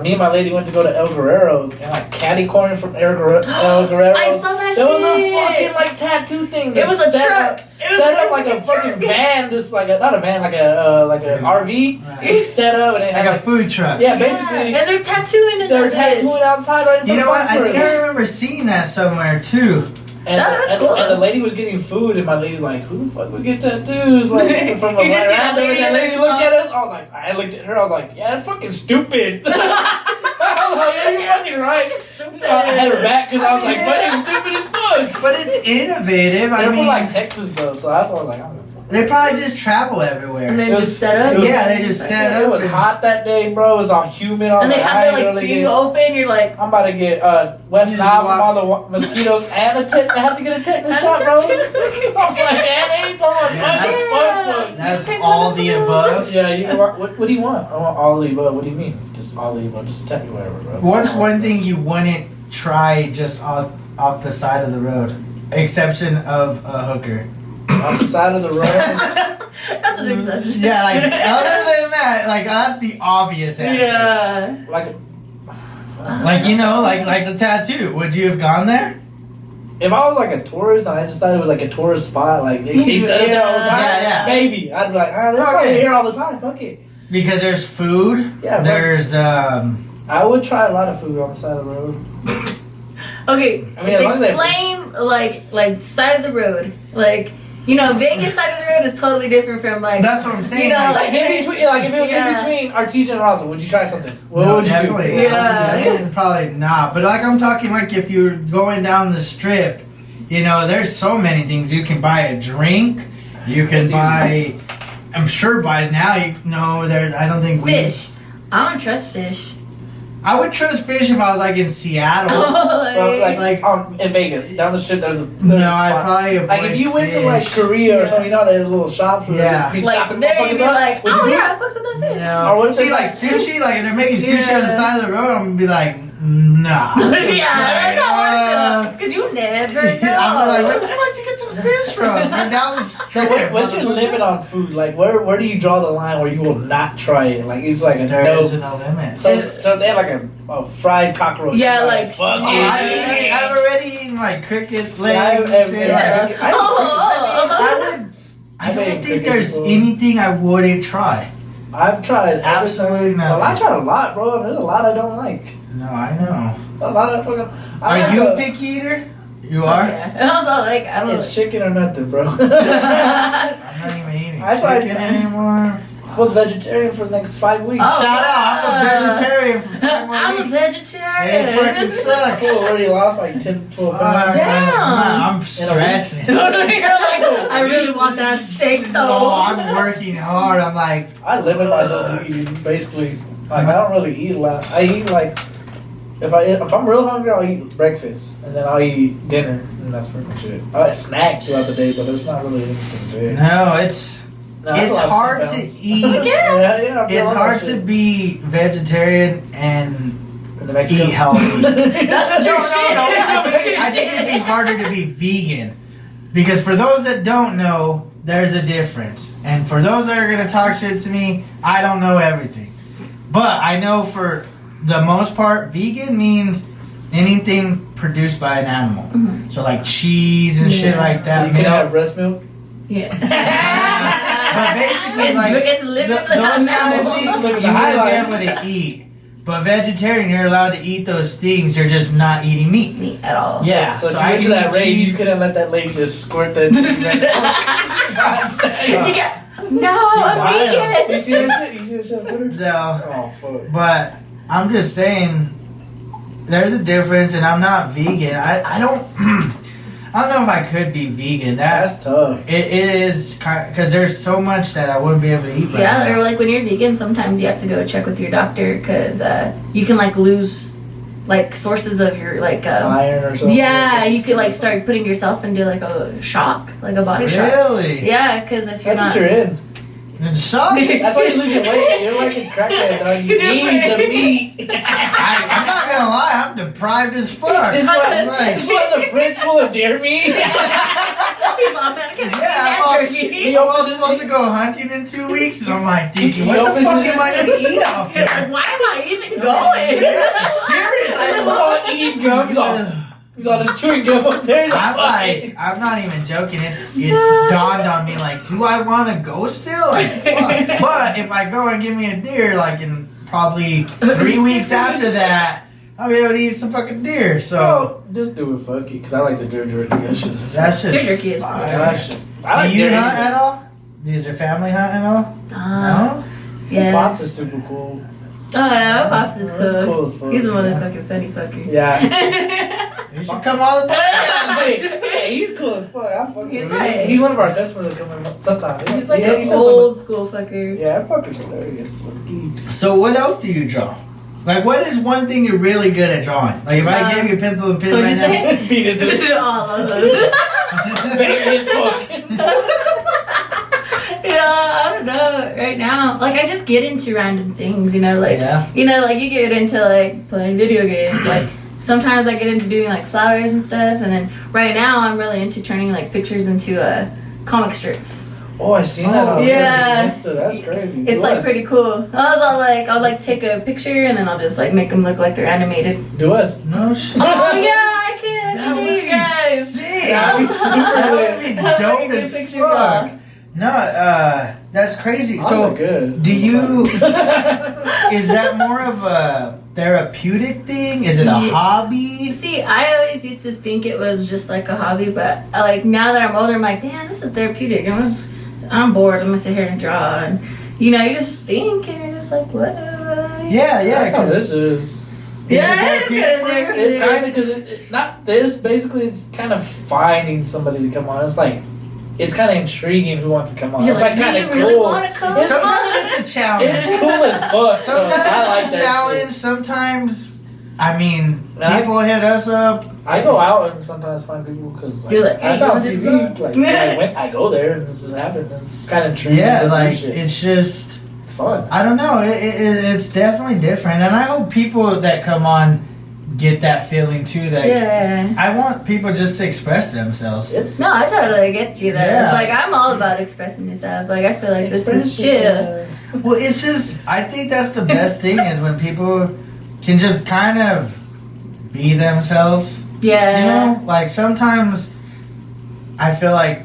me and my lady went to go to El Guerrero's and like candy corn from El Guerrero's. I saw that There shit. was a fucking like tattoo thing. It was a truck. Set up like a fucking van, just like not a van, like a RV. Right. Set up and it had Like a food truck. yeah, basically. And they're tattooing in They're the bitch. tattooing outside right in You front know of what? I think I remember seeing that somewhere too. And, That was cool. and the lady was getting food, and my lady's like, "Who the fuck would get tattoos?" Like from You just see that lady that and lady then looked saw- at us. I looked at her. I was like, "Yeah, that's fucking stupid." I was like, "Yeah, you're fucking right." Stupid. I had her back because I was like, "Fucking stupid as fuck." But it's innovative. I They're mean, from like Texas though, so that's why I was like, "I'm gonna." they probably just travel everywhere. And then It was- just set up. yeah, they just set It up. was and- hot that day, bro. It was all humid. I was And they like, have I their ain't like really thing get- open. You're like, I'm about to get West You Nile just from walk- all the mosquitoes and I have to get a tetanus shot, bro. I was like, "Yeah, they ain't talking Yeah, about That's all the above. Yeah, you know what do you want? I want all the above. What do you mean? Just all the above. Just tell me whatever, bro. What's one thing you wouldn't try just off the side of the road? Exception of a hooker. Off the side of the road. that's an exception. Yeah, like other than that, like that's the obvious answer. Yeah. Like, Like you know, like the tattoo. Would you have gone there? if I was like a tourist and I just thought it was like a tourist spot, like they set it there all the time, Yeah. maybe I'd be like, they're probably Okay. here all the time. Fuck it. Because there's food. Yeah, but- There's I would try a lot of food on the side of the road. Okay. I mean, as long as they- Explain like side of the road. Like, you know, Vegas side of the road is totally different from like. That's what I'm saying. You know, like, like, In between, like if it was Yeah. in between Artesia and Roswell, would you try something? What no, would you definitely. do? Yeah. Probably not. But like I'm talking like if you're going down the strip, you know, there's so many things. You can buy a drink. You can That's buy. I'm sure by now you know there. I don't think fish. I don't trust fish. I would trust fish if I was like in Seattle. Well, Like, like in Vegas, down the strip, there's a No, I'd spot. probably avoid Like if you went to fish. like Korea or something, you know, there's little shops where Yeah. they just be like chopping there you'd motherfuckers be up. like, Would you oh do it? yeah, I fucks with that fish. No. Or what if See, they like sushi, like if they're making sushi on the Yeah. side of the road, I'm gonna be like, nah. Yeah, that's how I feel. Cause you never know. I'm like, where the fuck did you get this fish from? And that was So what's your limit on food? Like where do you draw the line where you will not try it? Like it's like a There no. isn't no limit. So they have like a fried cockroach. Yeah, You're like- fuck Oh, it. I've already eaten like cricket legs I've- and shit. yeah. Like, I I've don't ate think cricket there's before. anything I wouldn't try. I've tried Absolutely everything. nothing. Well, I tried a lot, bro. There's a lot I don't like. No, I know. A lot of fucking. I Are like you a picky eater? You are? Yeah. And I was all like, I don't It's know. chicken or nothing, bro. I'm not even eating I tried- chicken anymore. Was vegetarian for the next 5 weeks. Oh. Shout out, I'm a vegetarian for 5 more I'm a weeks. vegetarian. It fucking sucks. Cool, already lost like 10, 12 Fuck, pounds. I'm stressing. You're like, I really want that steak though. No, I'm working hard. I'm like, I limit myself to eating basically. Like I don't really eat a lot. I eat like if I'm real hungry, I'll eat breakfast and then I'll eat dinner and that's pretty much it. I snack throughout the day, but it's not really anything big. no, it's I lost hard 10 to pounds. eat. yeah, It's hard to be vegetarian and in the Mexico. eat healthy. That's your shit. I think it'd be harder to be vegan because for those that don't know, there's a difference. And for those that are gonna talk shit to me, I don't know everything, but I know for the most part, vegan means anything produced by an animal. Mm-hmm. So like cheese and shit like So that. you can milk. have breast milk. Yeah. But basically, It's like it's living those kind of animal. things Look you at would the be highlight. able to eat. But vegetarian, you're allowed to eat those things. You're just not eating meat. Me at all. Yeah. So if you I went to can that eat rave, you cheese. couldn't let that lady just squirt that. You got, no, I'm wild. You vegan. see that shit? You see that shit on Twitter? No, Oh fuck. but I'm just saying, there's a difference, and I'm not vegan. I don't. I don't know if I could be vegan. That's tough. It is because there's so much that I wouldn't be able to eat. Right Yeah, now. or like when you're vegan, sometimes you have to go check with your doctor because you can like lose like sources of your like. Iron or something. Yeah, you could like start putting yourself into like a shock, like a body shock. Really? Yeah, because if you're That's not. what you're in. In shock? That's why you're losing weight. You're like a crackhead, dog. You need the meat. I'm not gonna lie, I'm deprived as fuck. This I'm was like, this was a fridge full of deer meat. He's all, man, I can't eat Yeah, that turkey. I was supposed to go hunting in 2 weeks, and I'm like thinking, what the fuck am I gonna eat out Like, there? why am I even going? Yeah, serious. He's all eating gum. He's all just chewing gum up there. I'm not even joking. It's dawned on me like, do I want to go still? Like, fuck. But if I go and give me a deer, like in probably 3 weeks after that, I'll be able to eat some fucking deer. So just do it, fuck it, because I like the deer jerky. that's just Deer jerky is fire. I like Do you deer hunt jerky. at all? Does your family hunt at all? No. Yeah. Pops is super cool. Oh yeah, Pops is cool. Cool as fuck. He's a motherfucking funny fucker. Yeah. You should come all the time. Hey, he's cool as fuck. I fuck He's with him. like- He's one of our customers that come in sometimes. He's like Yeah, an he said old school fucker. Yeah, I fuck with hilarious. So what else do you draw? Like, what is one thing you're really good at drawing? Like, if I gave you a pencil and pen What'd right you now. say? Penises. All of those. Baby as fuck. Yeah, I don't know. Right now, like I just get into random things, like Yeah. like you get into like playing video games. Like sometimes I get into doing like flowers and stuff, and then right now I'm really into turning like pictures into comic strips. Oh, I seen that on Yeah. Insta. That's crazy. It's like pretty cool. I'll like take a picture and then I'll just like make them look like they're animated. Do us. No shit. Oh yeah, I can. That do would you be guys. sick. That would be That would be That would dope be a good as picture fuck. draw. No, that's crazy. Oh, So, good. do you? Is that more of a therapeutic thing? Is it a Yeah. hobby? See, I always used to think it was just like a hobby, but like now that I'm older, I'm like, damn, this is therapeutic. I'm bored. I'm gonna sit here and draw, and you just think, and you're just like, whatever. Yeah, That's how 'cause this is. Yeah, Is it it is therapeutic for you? It kind of, because not this. Basically, it's kind of finding somebody to come on. It's like, it's kind of intriguing who wants to come on. You're It's like, kind do of you really cool. want to come? It's- Sometimes it's a challenge. It's cool as fuck. So Sometimes I like it's a that challenge. shit. Sometimes, I mean, Nah. people hit us up. I go out and sometimes find people because You're like, I hey, found what's it TV. for? Like I go there and this has happened. And it's kind of intriguing. Yeah, to do like shit. it's just. It's fun. I don't know. It's definitely different, and I hope people that come on get that feeling too. That Yeah. I want people just to express themselves. It's No, I totally get you there. Yeah. Like I'm all about expressing yourself. Like I feel like this is express chill. yourself. Well, it's just I think that's the best thing is when people can just kind of be themselves. Yeah. Like sometimes I feel like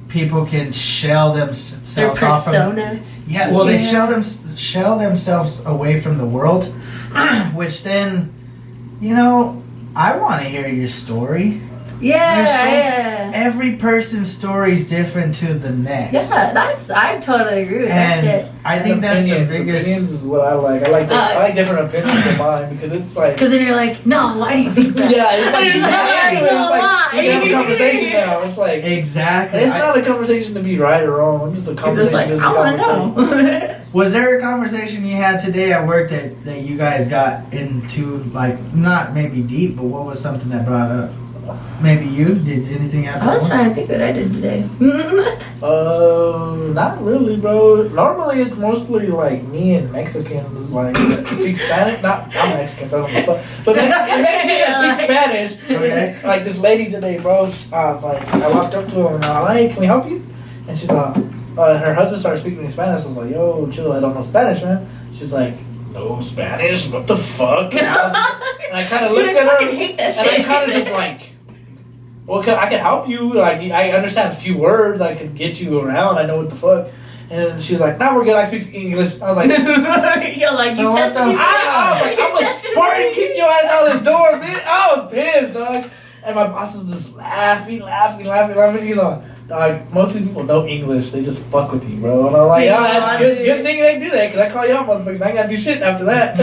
people can shell Their themselves off from. persona. Yeah, well, they Yeah. shell themselves away from the world, which then, I want to hear your story. Yeah, There's so- yeah. Every person's story is different to the next. Yeah, I totally agree with that And shit. I think that's the Opinions. biggest. Opinions is what I like. I like different opinions than mine because it's like. Because then you're like, no, why do you think that? Yeah, it's like, It's exactly. like, It's like why? you can have a conversation now. It's like Exactly. it's not a conversation to be right or wrong. It's just a You're conversation. just like, just a I want to conversation. know. Was there a conversation you had today at work that you guys got into, like, not maybe deep, but what was something that brought up? Maybe you? Did anything happen? I was trying to think what I did today. Not really, bro. Normally, it's mostly like me and Mexicans like that speak Spanish. I'm Mexican, so I don't know. But Mexicans that speak Spanish. Okay. Like this lady today, bro. I was like, I walked up to her and I was like, "Can we help you?" And she's like, her husband started speaking in Spanish. I was like, "Yo, chill. I don't know Spanish, man." She's like, "No Spanish? What the fuck?" And I kind of looked Dude, at I her fucking hate that and I shit. kind of just like. Well, I can help you. Like, I understand a few words. I could get you around. I know what the fuck. And she was like, "No, we're good. I speak English." I was like, You're like, So you what tested the me. I was like, I'm gonna Spartan kick your ass out of the door, bitch. I was pissed, dog. And my boss was just laughing. He's like, dog, mostly people know English. They just fuck with you, bro. And I'm like, Yeah, that's good thing they do that, because I call you out, motherfucker. I ain't gotta do shit after that.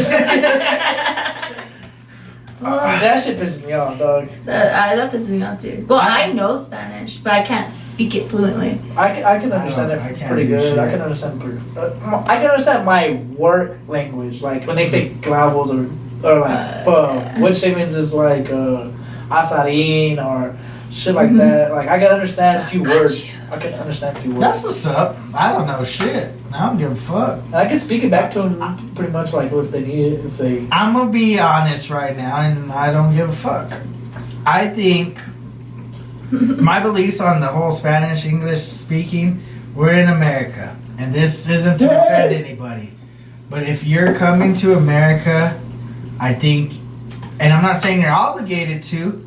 That shit pisses me off, dog. That pisses me off too. Well, I know Spanish, but I can't speak it fluently. I can understand I it can't pretty do good. shit. I can understand I can understand my work language, like when they say clavos or like which means is like asarin or shit like that. Like I can understand a few words. I can understand a few words. That's what's up. I don't know shit. I don't give a fuck. And I can speak it back to them pretty much like if they need it. If they I'm gonna be honest right now, and I don't give a fuck. I think my beliefs on the whole Spanish, English speaking, we're in America. And this isn't to offend anybody. But if you're coming to America, I think, and I'm not saying you're obligated to,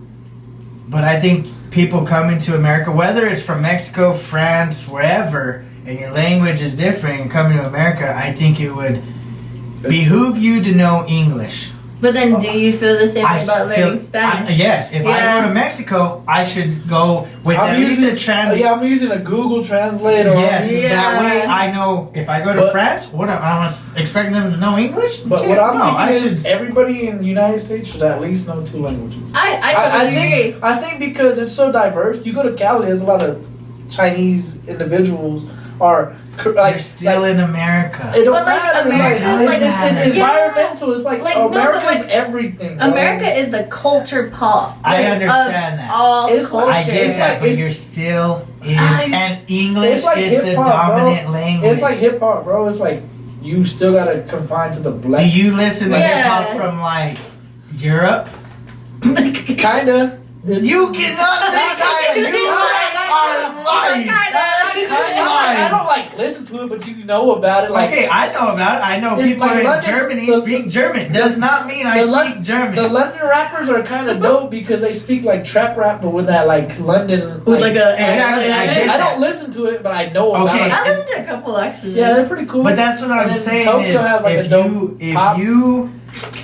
but I think people coming to America, whether it's from Mexico, France, wherever, and your language is different and coming to America, I think it would behoove you to know English. But then, do you feel the same way about learning Spanish? Yes. If I go to Mexico, I should go with at least a translator. Yeah, I'm using a Google Translator. Yes, Yeah. that way I know if I go to France, what I'm expecting them to know English. But what I'm thinking is should. everybody in the United States should at least know 2 languages. I totally agree. I think because it's so diverse. You go to Cali, there's a lot of Chinese individuals are like You're still in America. It don't But, like, matter. America's like- it's environmental. It's like, no, but, America's like, everything. Bro. America is the culture pop. I of understand that. All It's culture. I get that, but it's- you're still in, I- and English It's like is the hip-hop, dominant bro. language. It's like hip hop, bro. It's like you still gotta confine to the Do black. you listen to Yeah. hip hop from like Europe? Kinda. You cannot say kinda. You are lying. I don't like listen to it, but you know about it. Like, Okay, I know about it. I know It's people like in London- Germany speak German. Does not mean I Lon- speak German. The London rappers are kind of dope because they speak like trap rap, but with that like London. With like a Exactly, I get I that. don't listen to it, but I know about Okay. it. I listened to a couple actually. Yeah, they're pretty cool. But that's what I'm And then saying Tokyo is has, like, a if dope pop. you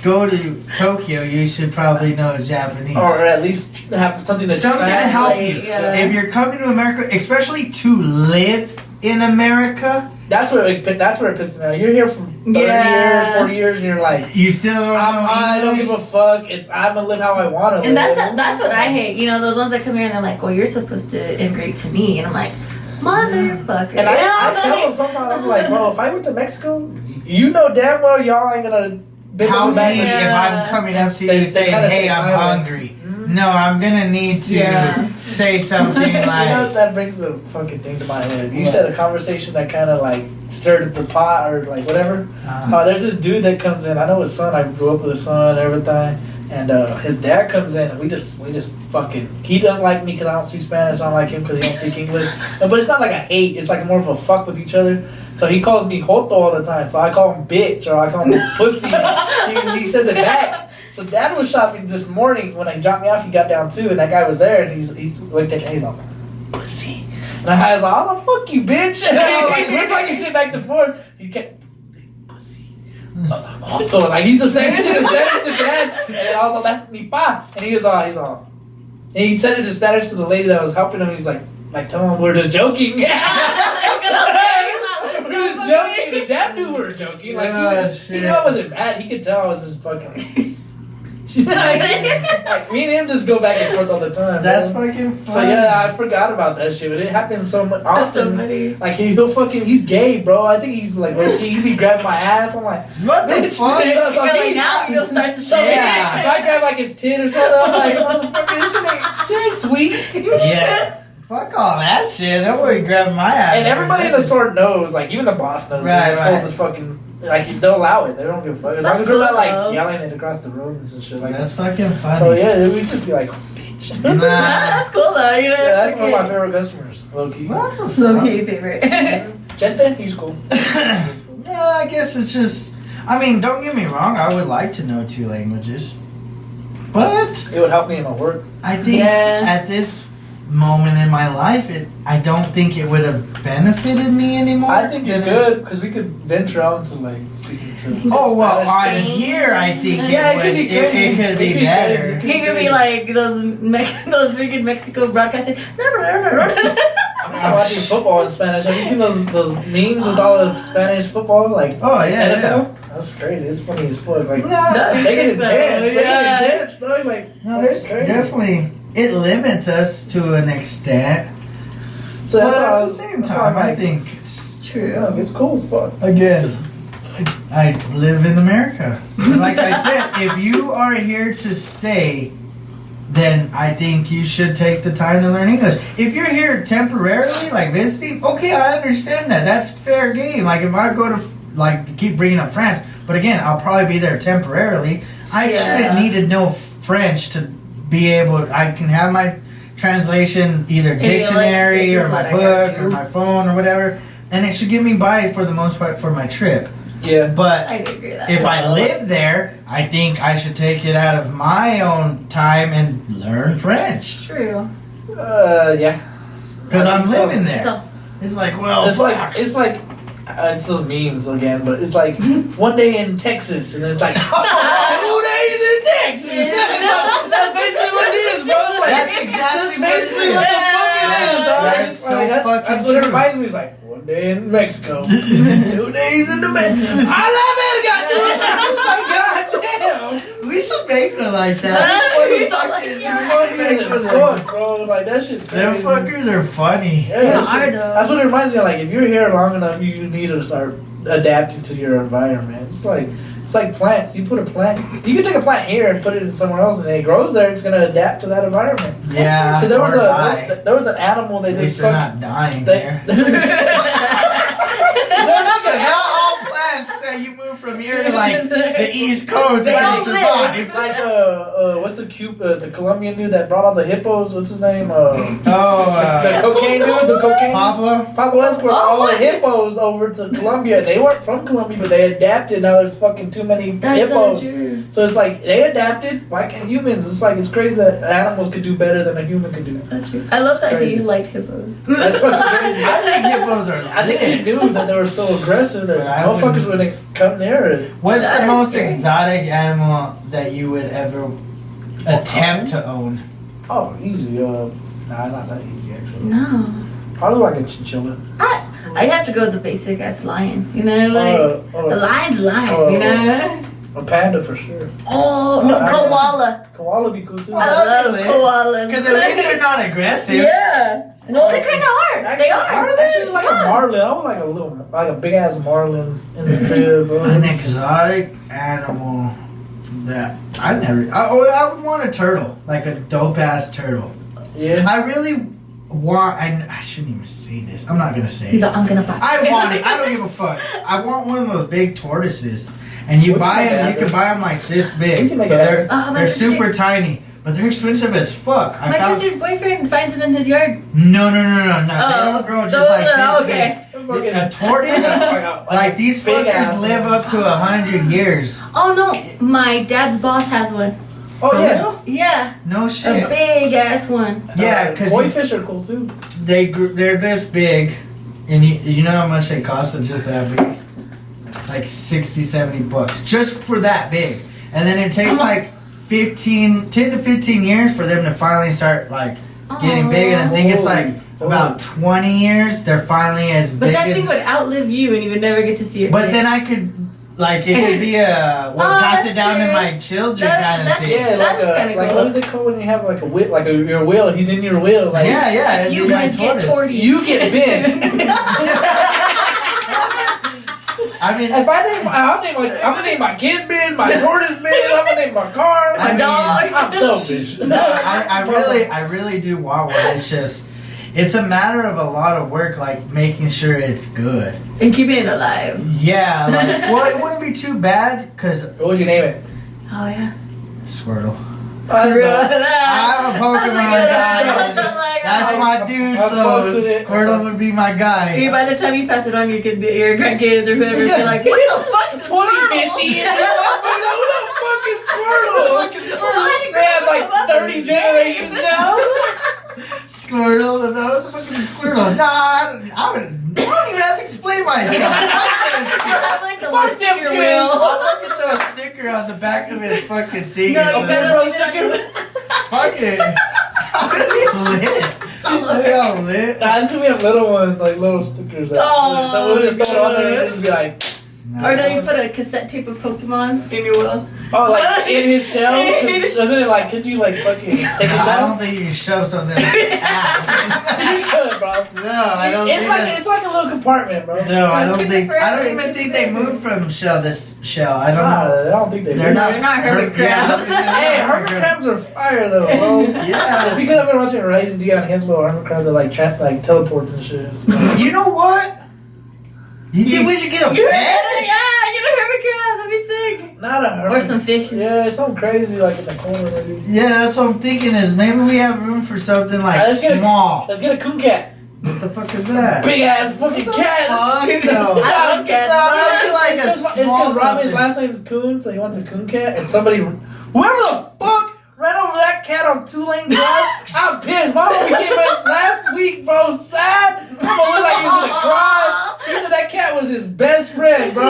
go to Tokyo, you should probably know Japanese. or at least have something to Something to help translate, you. yeah. If you're coming to America, especially to live in America, That's where it pisses me off. You're here for 30 Yeah. years, 40 years, and you're like, you still don't know I don't English. give a fuck. I'm gonna live how I want to live. And that's what I hate. You know, those ones that come here and they're like, "Well, you're supposed to immigrate to me," and I'm like, "Motherfucker!" And I You know, tell them sometimes, I'm like, bro, if I went to Mexico, you know damn well y'all ain't gonna bend How over me backwards. if I'm coming up to They- you they saying, kinda "Hey, stay I'm silent. hungry." Mhm. No, I'm gonna need to Yeah. say something You know, like, that brings a fucking thing to my head. You What? said a conversation that kind of like stirred the pot or like whatever. There's this dude that comes in. I know his son. I grew up with his son and everything. And his dad comes in and we just fucking. He doesn't like me because I don't speak Spanish. I don't like him because he don't speak English. But it's not like a hate. It's like more of a fuck with each other. So he calls me joto all the time. So I call him bitch or I call him pussy. he says it back. So Dad was shopping this morning when he dropped me off. He got down too, and that guy was there, and he looked at me. He's like, pussy. And I was like, oh, fuck you, bitch. And I was like, we're talking shit back and forth. He kept, pussy. Joto. Like, he's the same shit as Spanish to Dad. And I was like, that's mi pa. And he's all. And he said it in Spanish to the lady that was helping him. He's like tell him we're just joking. We're just joking. And Dad knew we were joking. Like, he knew I wasn't mad. He could tell I was just fucking. Like, me and him just go back and forth all the time. "That's bro. fucking funny." So yeah, I forgot about that shit, but it happens so much often. That's so funny. Like he's gay, bro. I think he's like he be grabbing my ass. I'm like, What the bitch, fuck? so I'm Really like, now you'll start some so, shit. Yeah. so I grab like his tit or something. I'm like, motherfucker, she ain't sweet. Yeah. Fuck all that shit. Nobody grabbing my ass. And everybody in the store knows, like even the boss knows. Right, This right. fault is fucking. Like they'll allow it. They don't give a fuck. As long That's as they're not cool, like though. yelling it across the rooms and shit like That's that. fucking funny. So yeah, we just be like, bitch. Nah. That's cool though, you know. Yeah, that's one of my okay. favorite customers, low key. Well, that's what's So up. key favorite. Gente, he's cool. Yeah, I guess it's just. I mean, don't get me wrong. I would like to know 2 languages, but It would help me in my work. I think Yeah. at this moment in my life, I don't think it would have benefited me anymore. I think you're than it- good because we could venture out into like speaking to. Oh well, on Spain. here I think Yeah, it, it could be would, it crazy. could be It'd be better. crazy. He could be like those freaking Mexico broadcasting. I'm just watching football in Spanish. Have you seen those memes with all of Spanish football? Like Oh yeah, NFL? That's crazy. It's funny as fuck. Like yeah. they get intense. They Yeah. get intense. Though. Like No, there's crazy. definitely it limits us to an extent, So but that's at how- the same that's how time, I'm I like, think it's True. yeah, it's cool as fuck. again. I live in America. And like I said, if you are here to stay, then I think you should take the time to learn English. If you're here temporarily, like visiting, okay, I understand that. That's fair game. Like if I go to, like, keep bringing up France, but again, I'll probably be there temporarily. I Yeah. shouldn't need to know French to be able. I can have my translation, either dictionary this or is my what I gotta book do. or my phone or whatever, and it should get me by for the most part for my trip. Yeah. But I agree with that. if I live there, I think I should take it out of my own time and learn French True. Yeah. because I'm So- living there. So, It's like, well, It's fuck. like it's those memes again, but it's like one day in Texas, and it's like 2 days in Texas. That's basically what it is, bro. It's like, That's exactly that's what it basically is. what the fuck it is, dog. That's It's so like, fucking that's what it true. reminds me. It's like 1 day in Mexico, 2 days in the Mexico. I love it, goddamn. It's like, goddamn. We should make her like that. We Fucking- like it. Fuck, bro. Like that shit's crazy. Them fuckers are funny. Yeah, They that are, shit- though. That's what it reminds me of. Like, if you're here long enough, you need to start adapting to your environment. It's like plants. You put a plant. You can take a plant here and put it in somewhere else, and it grows there. It's gonna adapt to that environment. Yeah, Because or die. there was an animal they At least just they're fucking. not dying They, there. Not all plants that you move from here to like the East Coast They are all gonna live. survive. like what's the Colombian dude that brought all the hippos? What's his name? The Oh, cocaine dude. The cocaine. Pablo. Escobar, all the hippos over to Colombia. They weren't from Colombia, but they adapted. Now there's fucking too many That's so hippos. true. So it's like they adapted. Why can't humans? It's like it's crazy that animals could do better than a human could do. That's true. I love that Crazy. he liked hippos. That's fucking crazy. I think hippos are. I think he lit. knew that they were so aggressive that But I motherfuckers wouldn't come near it. What's That the is most scary. exotic animal that you would ever attempt to own? Oh, easy. Nah, not that easy actually. No. Probably like a chinchilla. I have to go with the basic ass lion. You know, like the lion's lion. You know. A panda for sure. Oh no, koala. Koala be cool too. I Well, love that's lit. koalas. Because at least they're not aggressive. Yeah. No, they kind of are. They are. Actually, like a marlin. I want like a big ass marlin in the crib. Bro. An exotic animal that I would want a turtle, like a dope ass turtle. Yeah. I really want. I shouldn't even say this. I'm not gonna say He's it. like, I'm gonna buy. I want it. I don't give a fuck. I want one of those big tortoises, and you We can buy make it them. You happen. can buy them like this We big. can make So it they're my they're sister- super tiny, but they're expensive as fuck. I My found- sister's boyfriend finds them in his yard. No. They Oh. don't grow just like this okay. big. A tortoise. Like these Big ass fuckers live one. up to 100 years. Oh no, my dad's boss has one. Oh For yeah. real? Yeah, No a shit. big ass one. Yeah, because koi fish are cool too. they're this big, and you know how much they cost them just that big? Like 60, 70 bucks just for that big. And then it takes like 10 to 15 years for them to finally start like getting big. And I think it's like about 20 years they're finally as But big that as. thing would outlive you, and you would never get to see it. But again. then I could like it could be a pass that's it down to true. my children That- kind of that's- thing. Yeah, That's like kinda cool. what is it called when you have like a wheel, like your wheel? He's in your wheel. Like Yeah, it's you in my guys get tortoise. torty. you get bent. I mean, If I'm gonna name my kid Ben, my tortoise Ben. I'm gonna name my car. I mean, dog. I'm selfish. I really do want one. It's just, it's a matter of a lot of work, like making sure it's good. and keeping it alive. Yeah, like, well, it wouldn't be too bad because What would you name it? Oh yeah. Squirtle. That's Screw not- that. I'm a Pokemon That's guy. not like That's that. my dude, I so fucks with it. Squirtle would be my guy. Maybe by the time you pass it on, your kids, your grandkids, or whoever, they're like, "What the fuck's this 2050. squirrel?" Who the fuck is Squirtle? Fucking Squirtle. They have like 30 generations now. Squirtle, no, it's fucking Squirtle. Nah, I don't even have to explain myself. You have like a Fuck list them of your kids. wheel. I'll fucking throw a sticker on the back of his fucking thing. No, or you better something. look at it. Fuck it. I'm gonna be lit. Look how lit. Nah, it's gonna be a little ones, like little stickers. Oh, so we'll just throw it on there and just be like, Or no, you put a cassette tape of Pokemon in your wheel. oh, like in his shell? In his- Doesn't it like, could you like fucking take a I don't shell? think you can shove something in his ass. You could, bro. No, I don't It's think like, that. it's like a little compartment, bro. No, I don't Keep it think. I don't forever. even think they moved from shell to shell. I don't Nah, know. I don't think they They're do. not. They're not hermit crabs. Hey, hermit crabs are fire though, bro. It's Yeah. because I've been watching Horizon D on his little hermit crab that like teleports and shit. So- You know what? You think we should get a You heard pet? it? Yeah, get a hermit crab. That'd be sick. Not a hermit. Or some fishes. Yeah, something crazy like in the corner maybe. Yeah, that's what I'm thinking is maybe we have room for something like Alright, small. Let's get a coon cat. What the fuck is that? Big ass fucking cat. Fuck, I love cats. No, like a It's small because Robbie's something. last name is Coon, so he wants a coon cat, and somebody, whoever the fuck ran over that cat on 2-lane drive, I'm pissed. My homie came in last week, bro, sad. I'm gonna look like he was gonna cry. He said that cat was his best friend, bro. I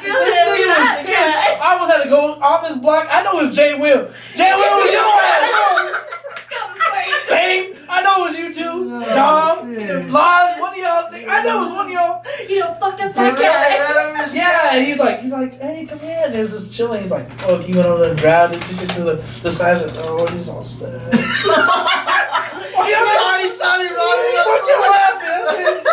feel that. I almost had to go on this block. I know it's Jay Will. Jay Will was your ass, babe. I know it was you two. Dom, Lon, one of y'all. I know it was one of y'all. You know, fucked up that cat. Yeah, and he's like, hey, come here. And there's this chilling. He's like, oh, he went over there and grabbed it, took it to the side of the door. He's all sad. Sorry, What you laughing? No, dude.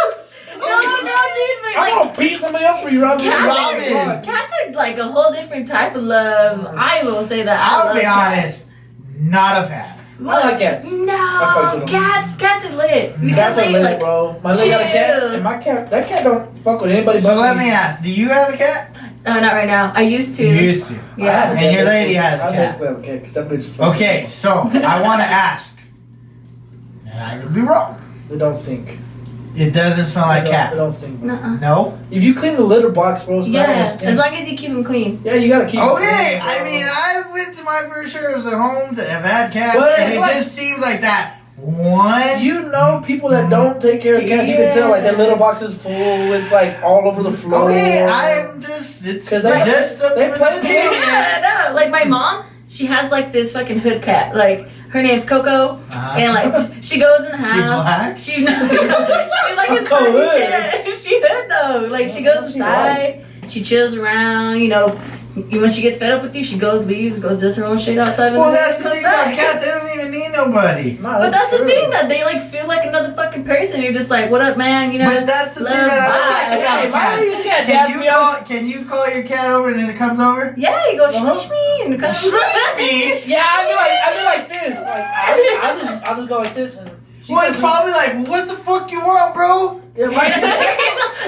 But I'm gonna beat somebody up for you, Robin. Cats are like a whole different type of love. I will say that. I'll be cats. honest, not a fan. I like cats. No, fucks with them. cats are lit. Because Cats are they lit, like, bro. My leg got a cat, chill. and that cat don't fuck with anybody. So but let me. me ask, do you have a cat? not right now. I used to. You used to. I have Yeah. a And cat. your lady has a I cat. basically have a cat because that bitch. fucks Okay, with so I want to ask, and I could be wrong. me. They don't stink. It doesn't smell like They cat. don't stink. Bro. Nuh-uh. No? If you clean the litter box, bro, it's not gonna Yeah, stink. as long as you keep them clean. Yeah, you gotta keep. it Okay, clean, bro. I mean, I went to my first share of the homes that have had cats, Well, and it's it like- just seems like that one. You know people that don't take care of cats, you can tell like their Yeah. litter box is full, it's like all over the floor. Okay, I'm just, it's 'Cause they- just they play the game. Yeah, no. Like my mom, she has like this fucking hood cat. Like her name's Coco, and like she goes in the She house. black? She like is Coco hood. yeah, she hood though. Like she goes She inside, she chills around. You know, when she gets fed up with you, she leaves, goes does her own shit outside. Well, of the that's the comes thing about back. cats, they don't even need nobody. Nah, But that's the true. thing that they like feel like another fucking person. You're just like, what up, man? You know. But that's the thing love, that I bye. don't like Hey, about why do you cats. cat Can gas you me out? can you call your cat over and then it comes over? Yeah, you go Uh-huh. shush me and come. Yeah, I do like this. Like I just go like this and. she Well, it's goes- probably like, what the fuck you want, bro? Yeah, right.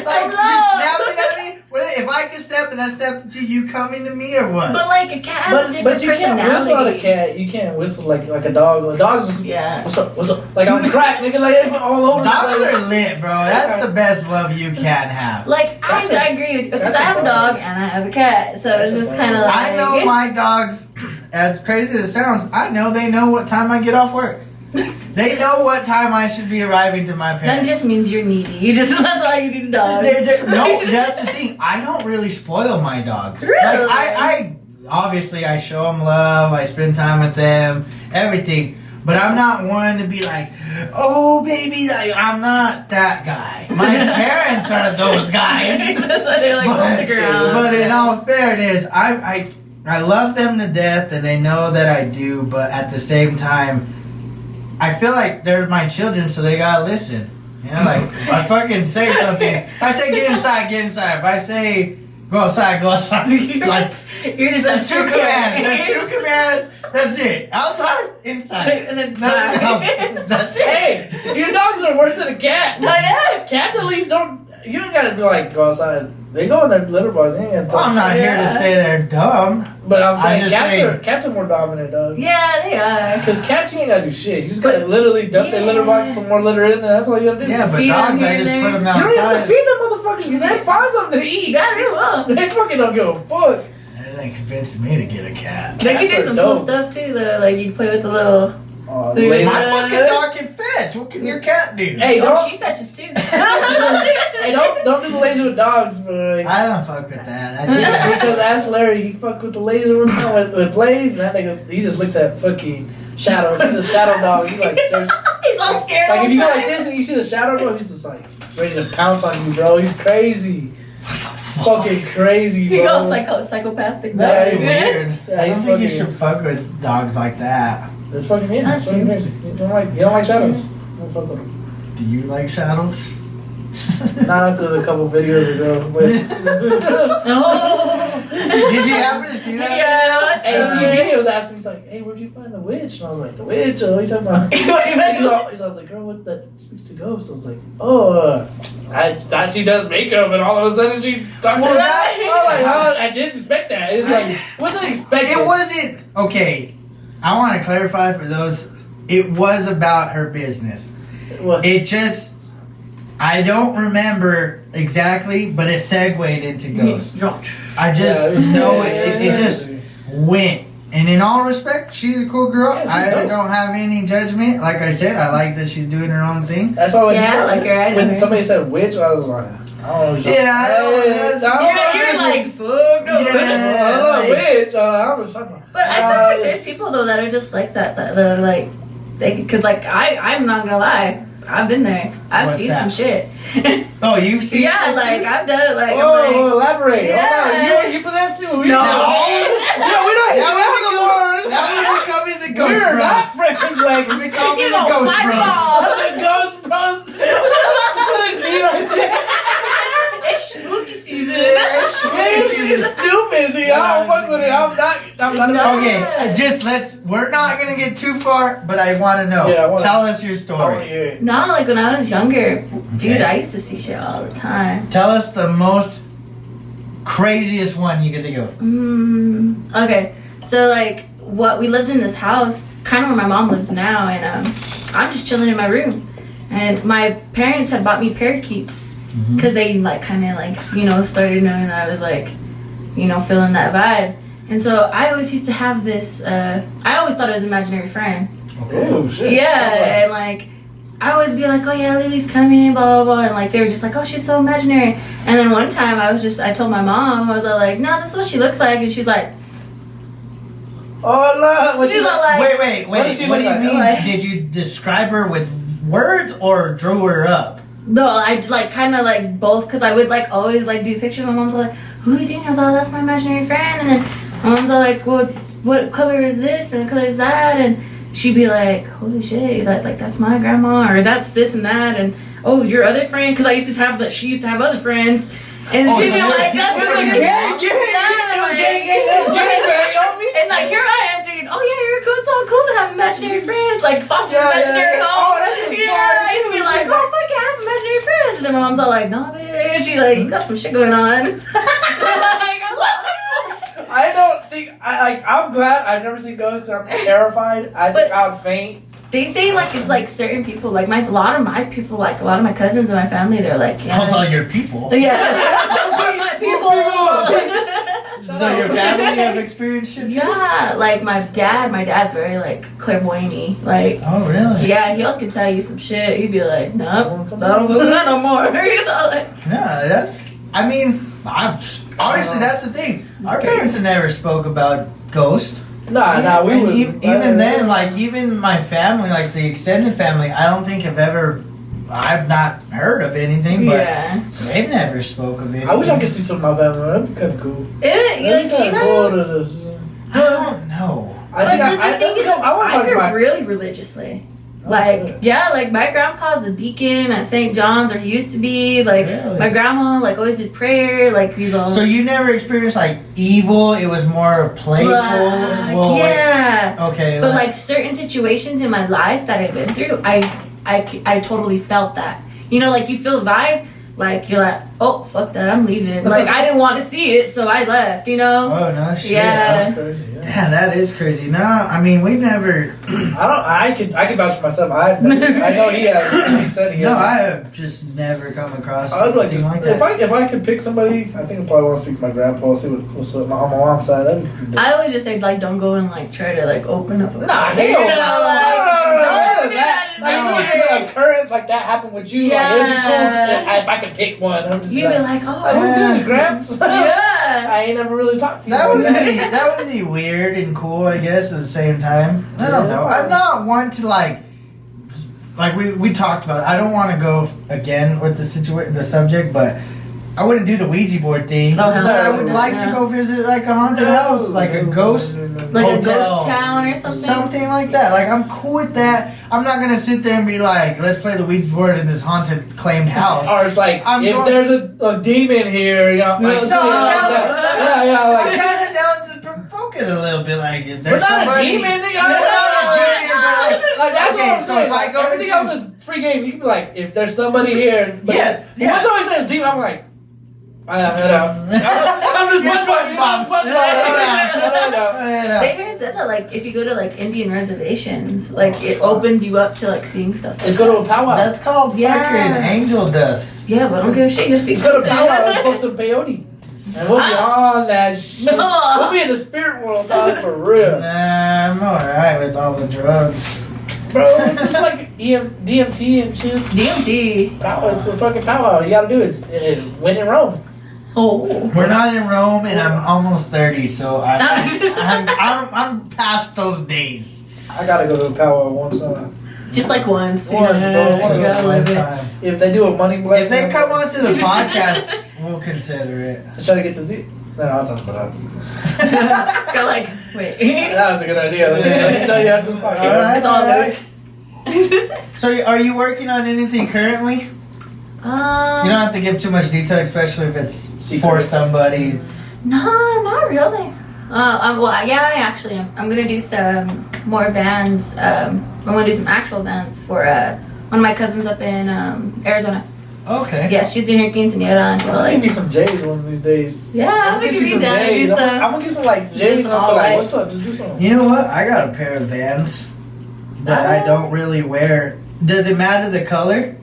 Like, you love. snapping at me? If I can step and I stepped at you, you coming to me or what? But like a cat has a different But you can't personality. whistle at a cat. You can't whistle like a dog. A dog's just Yeah. what's up? What's up? Like on crack, nigga. Like they all over the Dogs place. are lit, bro. That's the best love you can have. Like I That's agree with because that's I have a a dog vibe. and I have a cat, so it's That's a just vibe. kind of like I know my dogs, as crazy as it sounds, I know they know what time I get off work. They know what time I should be arriving to my That parents. just means you're needy. You just that's why you need a dog. No, that's the thing. I don't really spoil my dogs. Really? Like I obviously I show them love. I spend time with them, everything. But I'm not one to be like, oh baby, like, I'm not that guy. My parents are those guys. That's why they're like, But- stick around. But in all fairness, I love them to death, and they know that I do. But at the same time, I feel like they're my children, so they gotta listen. You know, like if I fucking say something. If I say get inside, get inside. If I say go outside, go outside. Like You're just there's two a commands. There's two commands. That's it. Outside, inside. And then Nothing else. That's it. Hey, your dogs are worse than a cat. I know. Cats at least don't. You ain't gotta be like go outside. They go in their litter box. They ain't gonna Well, I'm not here Yeah. to say they're dumb. But I'm I'm saying just saying- cats are more dominant, dog. Yeah, they are. Because cats, you ain't gotta do shit. You just gotta literally dump their litter box, put more litter in there. That's all you gotta do. Yeah, but Feed 'em dogs, here I and just there. put them You don't even have to outside. feed them motherfuckers because they find something to eat. Yeah, they will. They fucking don't give a fuck. And they convinced me to get a cat. They can Cats do are some cool dope. stuff too, though. Like you play with the little. Oh, Dude, lazy. My fucking dog can fetch. What can your cat do? Hey, Oh, don't- she fetches too. Hey, don't do the laser with dogs, bro. I don't fuck with that. I think that's Because ask Larry, he fuck with the laser with Blaze, and that nigga, he just looks at fucking shadows. He's a shadow dog. He like, He's all scared. like all if you the go like time. this and you see the shadow, bro, he's just like ready to pounce on you, bro. He's crazy, fucking crazy, bro. He goes psychopathic. That's Yeah, weird. Yeah, I don't he's think you fucking- should fuck with dogs like that. It's fucking weird. That's It's fucking true. crazy. You don't like shadows. Don't fuck with them. Do you like shadows? Not after a couple videos ago, but Oh, Did you happen to see that? Yeah. And she was asking me, he's like, hey, where'd you find the witch? And I was like, the witch? What are you talking about? He's like, the girl with the speaks to ghosts. I was like, oh, I thought she does makeup, and all of a sudden she talked to that. I was like, oh, I didn't expect that. It's like, wasn't expected. It wasn't okay. I want to clarify for those. It was about her business. It just, I don't remember exactly, but it segued into ghosts. I just know it just went. And in all respect, she's a cool girl. Yeah, I dope. don't have any judgment. Like I said, I like that she's doing her own thing. That's why when, when her. somebody said witch, I was like, I don't know. You're like, fuck no. Witch. I was talking about. But I feel like there's people though that are just like that are like, because like I'm not gonna lie, I've been there. I've seen some shit. Oh, you've seen shit like too? I've done like. Oh, I'm like, elaborate. Yeah. You put that too. No. We're not Now we're becoming the ghost We're bros. not friends, like We're becoming You the know, ghost my bros. ball. the ghost bros. Put a G right there. It's spooky season. It's spooky season. Stupid. See, I don't fuck with it. I'm not. Okay, we're not gonna get too far, but I want to know. Yeah, Tell us your story. No, like when I was younger, dude, I used to see shit all the time. Tell us the most craziest one you can think of. Okay, so like we lived in this house, kind of where my mom lives now, and I'm just chilling in my room, and my parents had bought me parakeets because they like kind of like started knowing that I was like feeling that vibe, and so I always used to have this. I always thought it was an imaginary friend. Oh shit. Yeah, and like I always be like, oh yeah, Lily's coming, blah blah blah, and like they were just like, oh, she's so imaginary. And then one time I told my mom, I was like, no, this is what she looks like, and she's like, oh no, she's all like, wait. What does she What do you look mean? like? Did you describe her with words or drew her up? no, I like kind of like both, because I would like always like do pictures. My mom's like, who are you doing? I was like, oh, that's my imaginary friend. And then my mom's like, well, what color is this and what color is that? And she'd be like, holy shit, like that's my grandma, or that's this and that, and oh, your other friend, because I used to have that. She used to have other friends, and she'd be like, that's It was my a grandma. gang. And like here I am thinking, oh yeah, you're cool. It's all cool to have imaginary friends, like Foster's imaginary home. Oh, that's I used to be like, oh fuck yeah, I have imaginary friends. And then my mom's all like, nah, bitch. She like, you got some shit going on. Like, what the fuck? I don't think I'm glad I've never seen ghosts. I'm terrified. I think I'd faint. They say like it's like certain people, like a lot of my people, like a lot of my cousins and my family, they're like, yeah. Those are your people. Yeah. Those are my people. So your family have experienced shit too? Yeah, like my dad's very like clairvoyant-y. Like, Oh really? yeah, he can tell you some shit. He'd be like, nope, I don't believe that no more. He's all like, Yeah, obviously that's the thing. Our parents have never spoke about ghosts. Nah, we And would. even then, like even my family, like the extended family, I don't think I've not heard of anything, but yeah. they've never spoke of anything. I wish I could see some of my family. That'd be kind of cool. That'd be cool to this. I don't know. But the thing is, I want I to talk grew about. up really religiously. Oh, Like, good. yeah, like my grandpa's a deacon at St. John's, or he used to be. Like, Really? my grandma, like, always did prayer. Like, he's all. So you never experienced like evil? It was more playful. Well, yeah. Okay. But like certain situations in my life that I've been through, I totally felt that. You know, like you feel the vibe, like you're like, oh fuck that, I'm leaving. Like I didn't want to see it, so I left. You know? Oh no shit. Yeah. That's crazy. Yeah. Yeah, that is crazy. No, I mean we've never. I can vouch for myself. I know he has. He said he has. No, I have just never come across I'd like something to. like that. If I could pick somebody, I think I probably want to speak to my grandpa. See what's up on my mom's side. That'd be pretty dope. I always just say like, don't go and like try to like open up. Nah, you hell know, no. like, Like, don't if it's an occurrence like that happened with you, like, it'd be cool Yeah. if I could pick one. I'm just You'd be like, oh, "Hey, what's good, Gramps?" yeah. I ain't never really talked to you. That about would be weird and cool, I guess, at the same time. I don't know. I'm not one to like we talked about. I don't want to go again with the subject, but I wouldn't do the Ouija board thing, Oh, hell but I no. would like to go visit like a haunted house, like a ghost Like a hotel. ghost town or something? Something like that. Like, I'm cool with that. I'm not gonna sit there and be like, let's play the Ouija board in this haunted claimed house. Or it's like, I'm if going- there's a demon here, you know, like, No, shit no, like no, that. no. Yeah, I'm like, kind of down to provoke it a little bit. Like, if we're there's not somebody. a demon, We're not a demon, but Like, that's Okay, what I'm so saying. if I Like, go everything into- else is free game. You can be like, if there's somebody here. But Yes, yeah. Once somebody says demon, I'm like, I know. I'm just You're SpongeBob. Yeah. They even said that, like, if you go to, like, Indian reservations, like, it opens you up to, like, seeing stuff. Like Let's go to a powwow. That's called Yeah. fucking angel dust. Yeah, but I don't give a shit. You'll see Let's go to something. powwow. Let's go to peyote. And we'll be on that shit. No. We'll be in the spirit world, dog, for real. Nah, I'm alright with all the drugs. Bro, it's just like DMT and shit. DMT. Powwow, it's a fucking powwow. You gotta do it. It's when in Rome. Oh. We're not in Rome, and I'm almost 30, so I'm past those days. I gotta go to a powwow once. Just like once. Once, bro, Yeah, once. you gotta One live it. time. If they do a money blessing, If they come onto the podcast, we'll consider it. let's try to get the Z. No, I'll talk about that. You're like, wait. That was a good idea. Let me tell you after the podcast. Alright, It's all alright. good. So, are you working on anything currently? You don't have to give too much detail, especially if it's Secret. for somebody. No, not really. Well, yeah, I actually am. I'm gonna do some more vans. I'm gonna do some actual vans for one of my cousins up in Arizona. Okay. Yeah, she's doing her quinceañera and she's I'll like, give you some J's one of these days. yeah, I'm gonna get give you down and do J's. I'm some. gonna get some like Just J's. And I'm all like, whites. what's up? Just do something. You know what? I got a pair of Vans that I don't really wear. Does it matter the color?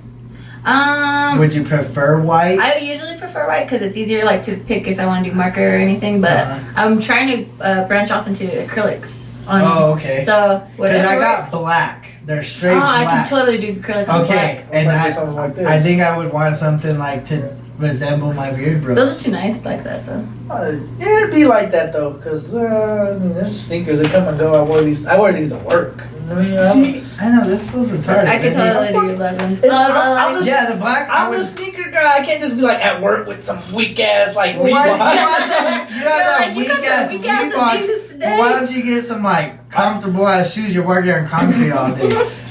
Would you prefer white? I usually prefer white because it's easier, like, to pick if I want to do marker or anything. But Uh-huh. I'm trying to branch off into acrylics. On Oh, okay. So Because whatever. I got works. black. They're straight Oh, black. I can totally do acrylic on Okay, black. and I'll find you something like this. I think I would want something like to resemble my beard bros. Those are too nice like that though. It'd be like that though, cause I mean, there's sneakers that come and go. I wear these at work. I mean, I know this was retarded. I could man. totally do black ones. It's- I'm like, just- Yeah, the black. I I'm the was. sneaker guy. I can't just be like at work with some weak ass like Well, why, you Reeboks. have that, you have that like, you weak got the ass weak ass Reeboks. Adidas today. Why don't you get some like comfortable ass shoes? You're working on concrete all day.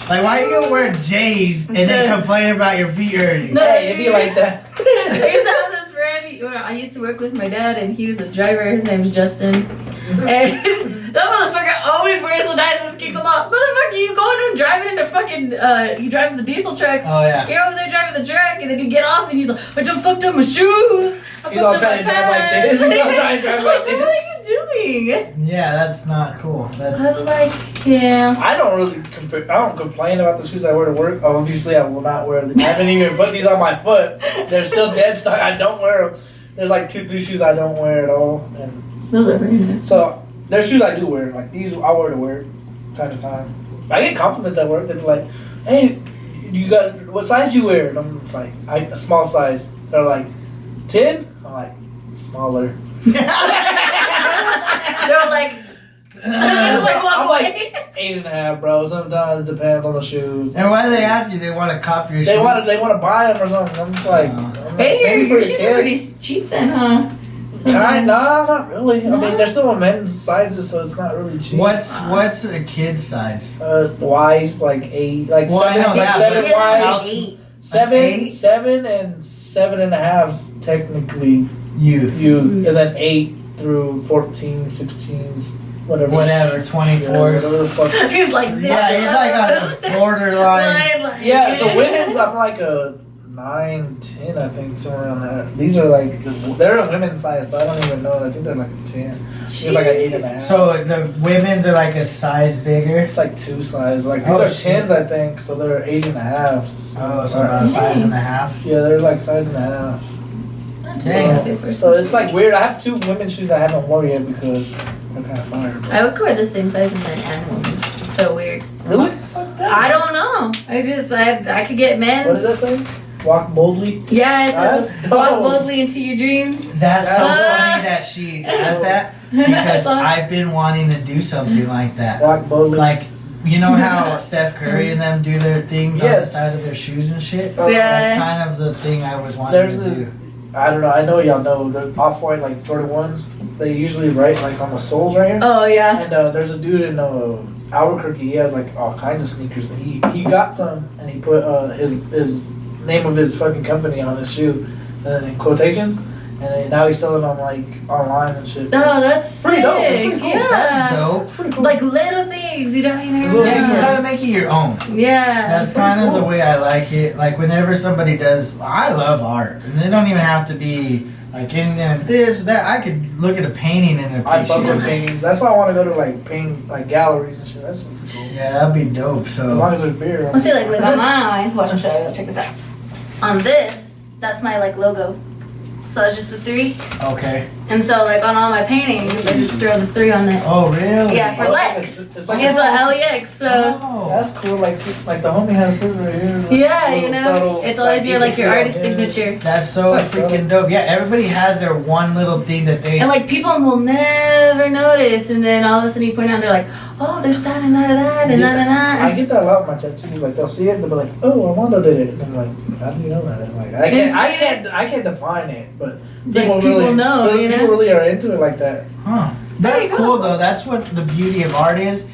Like, why you gonna wear J's and then complain about your feet hurting? No. Hey, it'd be like that. I used to have this friend. When I used to work with my dad, and he was a driver. His name's Justin. And that motherfucker always wears the nicest kicks him off. Motherfucker, you going and driving into fucking, he drives the diesel trucks. Oh yeah. You're over there driving the truck, and then you get off, and he's like, I done fucked up my shoes. I He's all fucked up trying my to drive like pants." this. He's all trying to drive like I was like, this. what are you doing? Yeah, that's not cool. I That's was like, yeah. I don't really I don't complain about the shoes I wear to work. Obviously, I will not wear them. I haven't even put these on my foot. They're still dead stock. I don't wear them. There's like 2-3 shoes I don't wear at all. And Those are very nice. so there's shoes I do wear. Like these, I wear to work time to time. I get compliments at work. They're like, "Hey, you got what size do you wear?" And I'm just like, a small size. They're like, 10. I'm like, smaller. They were like, it was like one I'm like way. 8.5, bro. Sometimes depends on the shoes. and why do they ask you? They want to copy your They shoes. want to buy them or something. I'm just like, Hey, maybe your for shoes your are kid. pretty cheap then, huh? Nah, not really. I No? mean, they're still in men's sizes, so it's not really cheap. What's a kid's size? Y's like 8, like Well, I 7, know that, seven but- Y's, Eight. 7, eight? 7 and 7.5's technically Youth. you, and then 8 through 14, 16, whatever. Whatever. Yeah, 24. whatever the fuck. He's like this. Yeah, it's like on the borderline. Yeah, so women's, I'm like a 9, 10, I think, somewhere around there. These are like, they're a women's size, so I don't even know. I think they're like a 10. It's like an 8.5. So the women's are like a size bigger. It's like 2 size. Like these Oh, are shit. 10s, I think. So they're 8.5s. Oh, so about a size and a half. Yeah, they're like size and a half. Dang. So it's like weird. I have 2 women's shoes I haven't worn yet because they're kind of fire. I would wear the same size in men and women's. It's so weird. Really? Fuck that. I don't know. I could get men's. What does that say? Walk boldly. Yeah, it says That's walk dope. boldly into your dreams. That's so Uh, funny that she has that because I've been wanting to do something like that. Walk boldly. Like, you know how Steph Curry and them do their things on the Yes. side of their shoes and shit? Oh, Yeah. That's kind of the thing I was wanting There's to this. do. I don't know. I know y'all know the Off-White like Jordan 1s. They usually write like on the soles right here. Oh yeah. And there's a dude in Albuquerque. He has like all kinds of sneakers. And he got some and he put his name of his fucking company on his shoe, and then in quotations. And then now he's selling them like online and shit. Oh, that's Pretty sick. dope. It's pretty cool. Yeah. That's dope. Pretty cool. Like little things, you know. Yeah, you kind of make it your own. Yeah. That's kind of the way I like it. Like whenever somebody does, I love art, and they don't even have to be like in this, that. I could look at a painting and I fuck appreciate with it. paintings. That's why I want to go to like paint like galleries and shit. That's cool. Yeah, that'd be dope. As long So as there's beer. Let's see, like on mine. Watch, I'll show you. Check this out. On this, that's my like logo. So it's just the 3, okay. and so like on all my paintings, I just throw the 3 on there. Oh really? Yeah, for Oh, Lex. it's Like like it's a LEX, so Oh. That's cool. Like the homie has his right here. Like, yeah, you little know, subtle, it's always your you like can your see artist on his. signature. That's so It's like freaking dope. Yeah, everybody has their one little thing that they. And like people will never notice, and then all of a sudden you point out, and they're like, "Oh, there's that and that and that and that and I that." get that a lot with my tattoos. Like they'll see it, they'll be like, "Oh, Armando did it." And I'm like, "How do you know that?" I'm like, I can't define it, but Like, people really know, People you know? really are into it like that. Huh. That's cool though. That's what the beauty of art is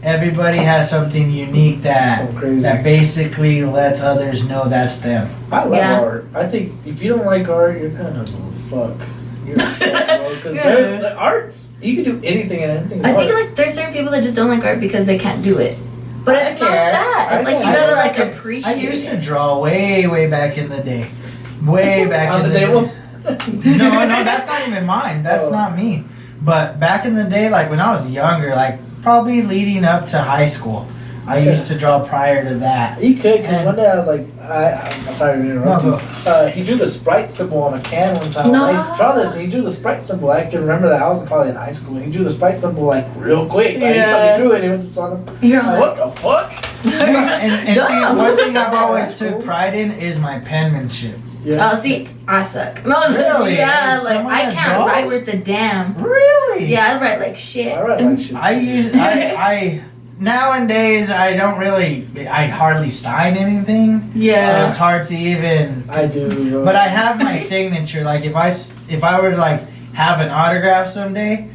everybody has something unique that So crazy. that basically lets others know that's them. I love Yeah. art. I think if you don't like art, you're kind of fuck. You're a fuck, bro. Because Yeah. there's the arts. You can do anything and anything. I think like there's certain people that just don't like art because they can't do it. But I it's not can't. that. It's I like you can't. gotta I like I appreciate used to it. draw way back in the day. Way back on in the table. No, that's not even mine. That's Oh. not me. But back in the day, like when I was younger, like probably leading up to high school, I Okay. used to draw prior to that. You could, because And- one day I was like, I'm sorry to interrupt No, you. He drew the Sprite symbol on a can one time. No. I used to draw this, and he drew the Sprite symbol. I can remember that. I was probably in high school, and he drew the Sprite symbol like real quick. Like, Yeah. He fucking drew it. It was just on him. You're Like, what the fuck? And see, Dumb. one thing I've always That's cool. took pride in is my penmanship. Yeah. Oh, see, I suck. No, Really? yeah, Is like someone I that can't draws? write with the damn. Really? Yeah, I write like shit. I write like shit. I nowadays I don't really, I hardly sign anything. So Yeah. it's hard to even. I do. Bro. But I have my signature. Like if I were to like have an autograph someday,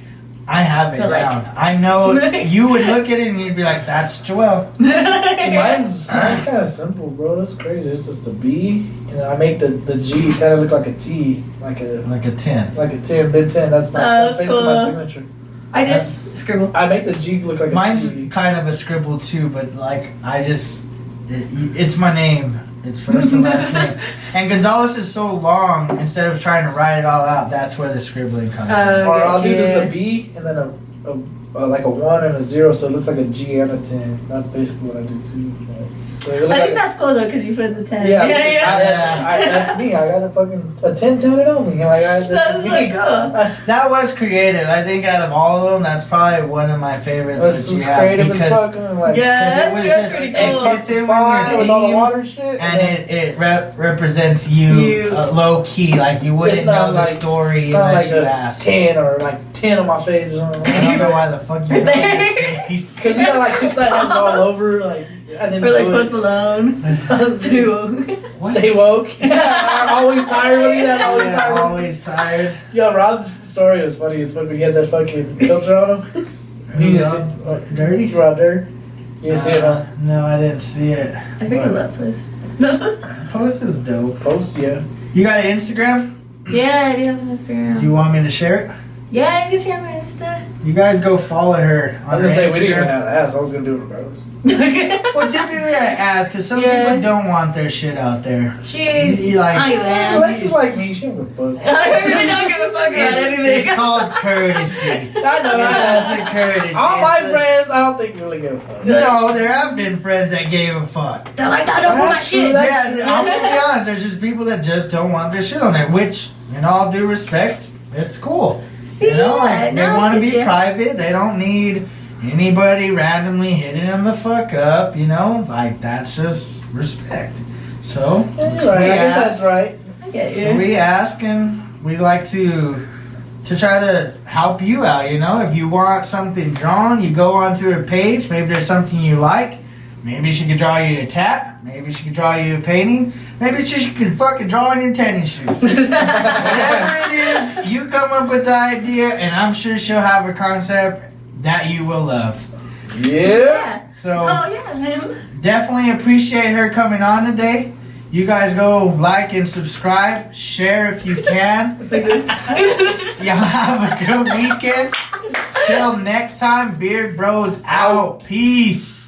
I have it But, like- down. I know you would look at it and you'd be like, "That's Joelle." See, mine's kind of simple, bro. That's crazy. It's just a B, and then I make the G kind of look like a T, like a 10. 10, mid 10. That's Oh, my that's basically my cool. signature. I just scribble. I make the G look like a Mine's T. kind of a scribble too, but like it's my name. It's first and last name. And Gonzalez is so long. Instead of trying to write it all out, that's where the scribbling comes from. Or I'll do yeah. just a B and then a like a 1 and a 0, so it looks like a G and a 10. That's basically what I do too. Like, so it look I like think that's cool though because you put the 10. yeah, yeah. that's me. I got a 10 tatted on me. Like, that's That's me. like cool. That was creative. I think out of all of them, that's probably one of my favorites That's that you just have creative as because fuck. And like, Yeah, it was that's just pretty it's- cool. it's in spine your with all the theme, water shit. and it represents you, You. low key. Like you wouldn't It's not know the like- story It's not unless like you a asked. 10 or like 10 on my face or something. I don't know why the fuck you know your face. Because you got like 6 9 has all over. Like, I didn't Or like do Post it. Malone. Too. What? Stay woke. I'm always tired when you that. Always Yeah, tired. always tired. Yo, Rob's story was funny as fuck. We had that fucking filter on him. You just see, Dirty? Rob there. You see it huh? No, I didn't see it. I freaking love Post. Post is dope. Post, yeah. You got an Instagram? Yeah, I do have an Instagram. You want me to share it? Yeah, you can share my Insta. You guys go follow her I on was her gonna say we didn't even Instagram. have to ask. I was gonna do it regardless. Well, typically I ask because some Yeah. people don't want their shit out there. Shit. You like, I am. Alexis like me. She don't give a fuck. I really don't give a fuck about anything. it's called courtesy. I know. It's a courtesy. All my It's a- friends, I don't think really give a fuck. No, there have been friends that gave a fuck. They're like, I don't want my That's true, shit. that- Yeah, I'm gonna be honest. There's just people that just don't want their shit on there. Which, in all due respect, it's cool. See, You know, like, they now I want to get be you. private. They don't need anybody randomly hitting them the fuck up. You know, like that's just respect. So, Yeah, you're right. I guess that's right. I get so you. we ask, and we like to try to help you out. You know, if you want something drawn, you go onto her page. Maybe there's something you like. Maybe she could draw you a tat. Maybe she could draw you a painting. Maybe she could fucking draw on your tennis shoes. Whatever it is, you come up with the idea, and I'm sure she'll have a concept that you will love. Yeah. So Oh yeah, him. definitely appreciate her coming on today. You guys go like and subscribe, share if you can. Y'all have a good weekend. Till next time, Beard Bros out. Peace.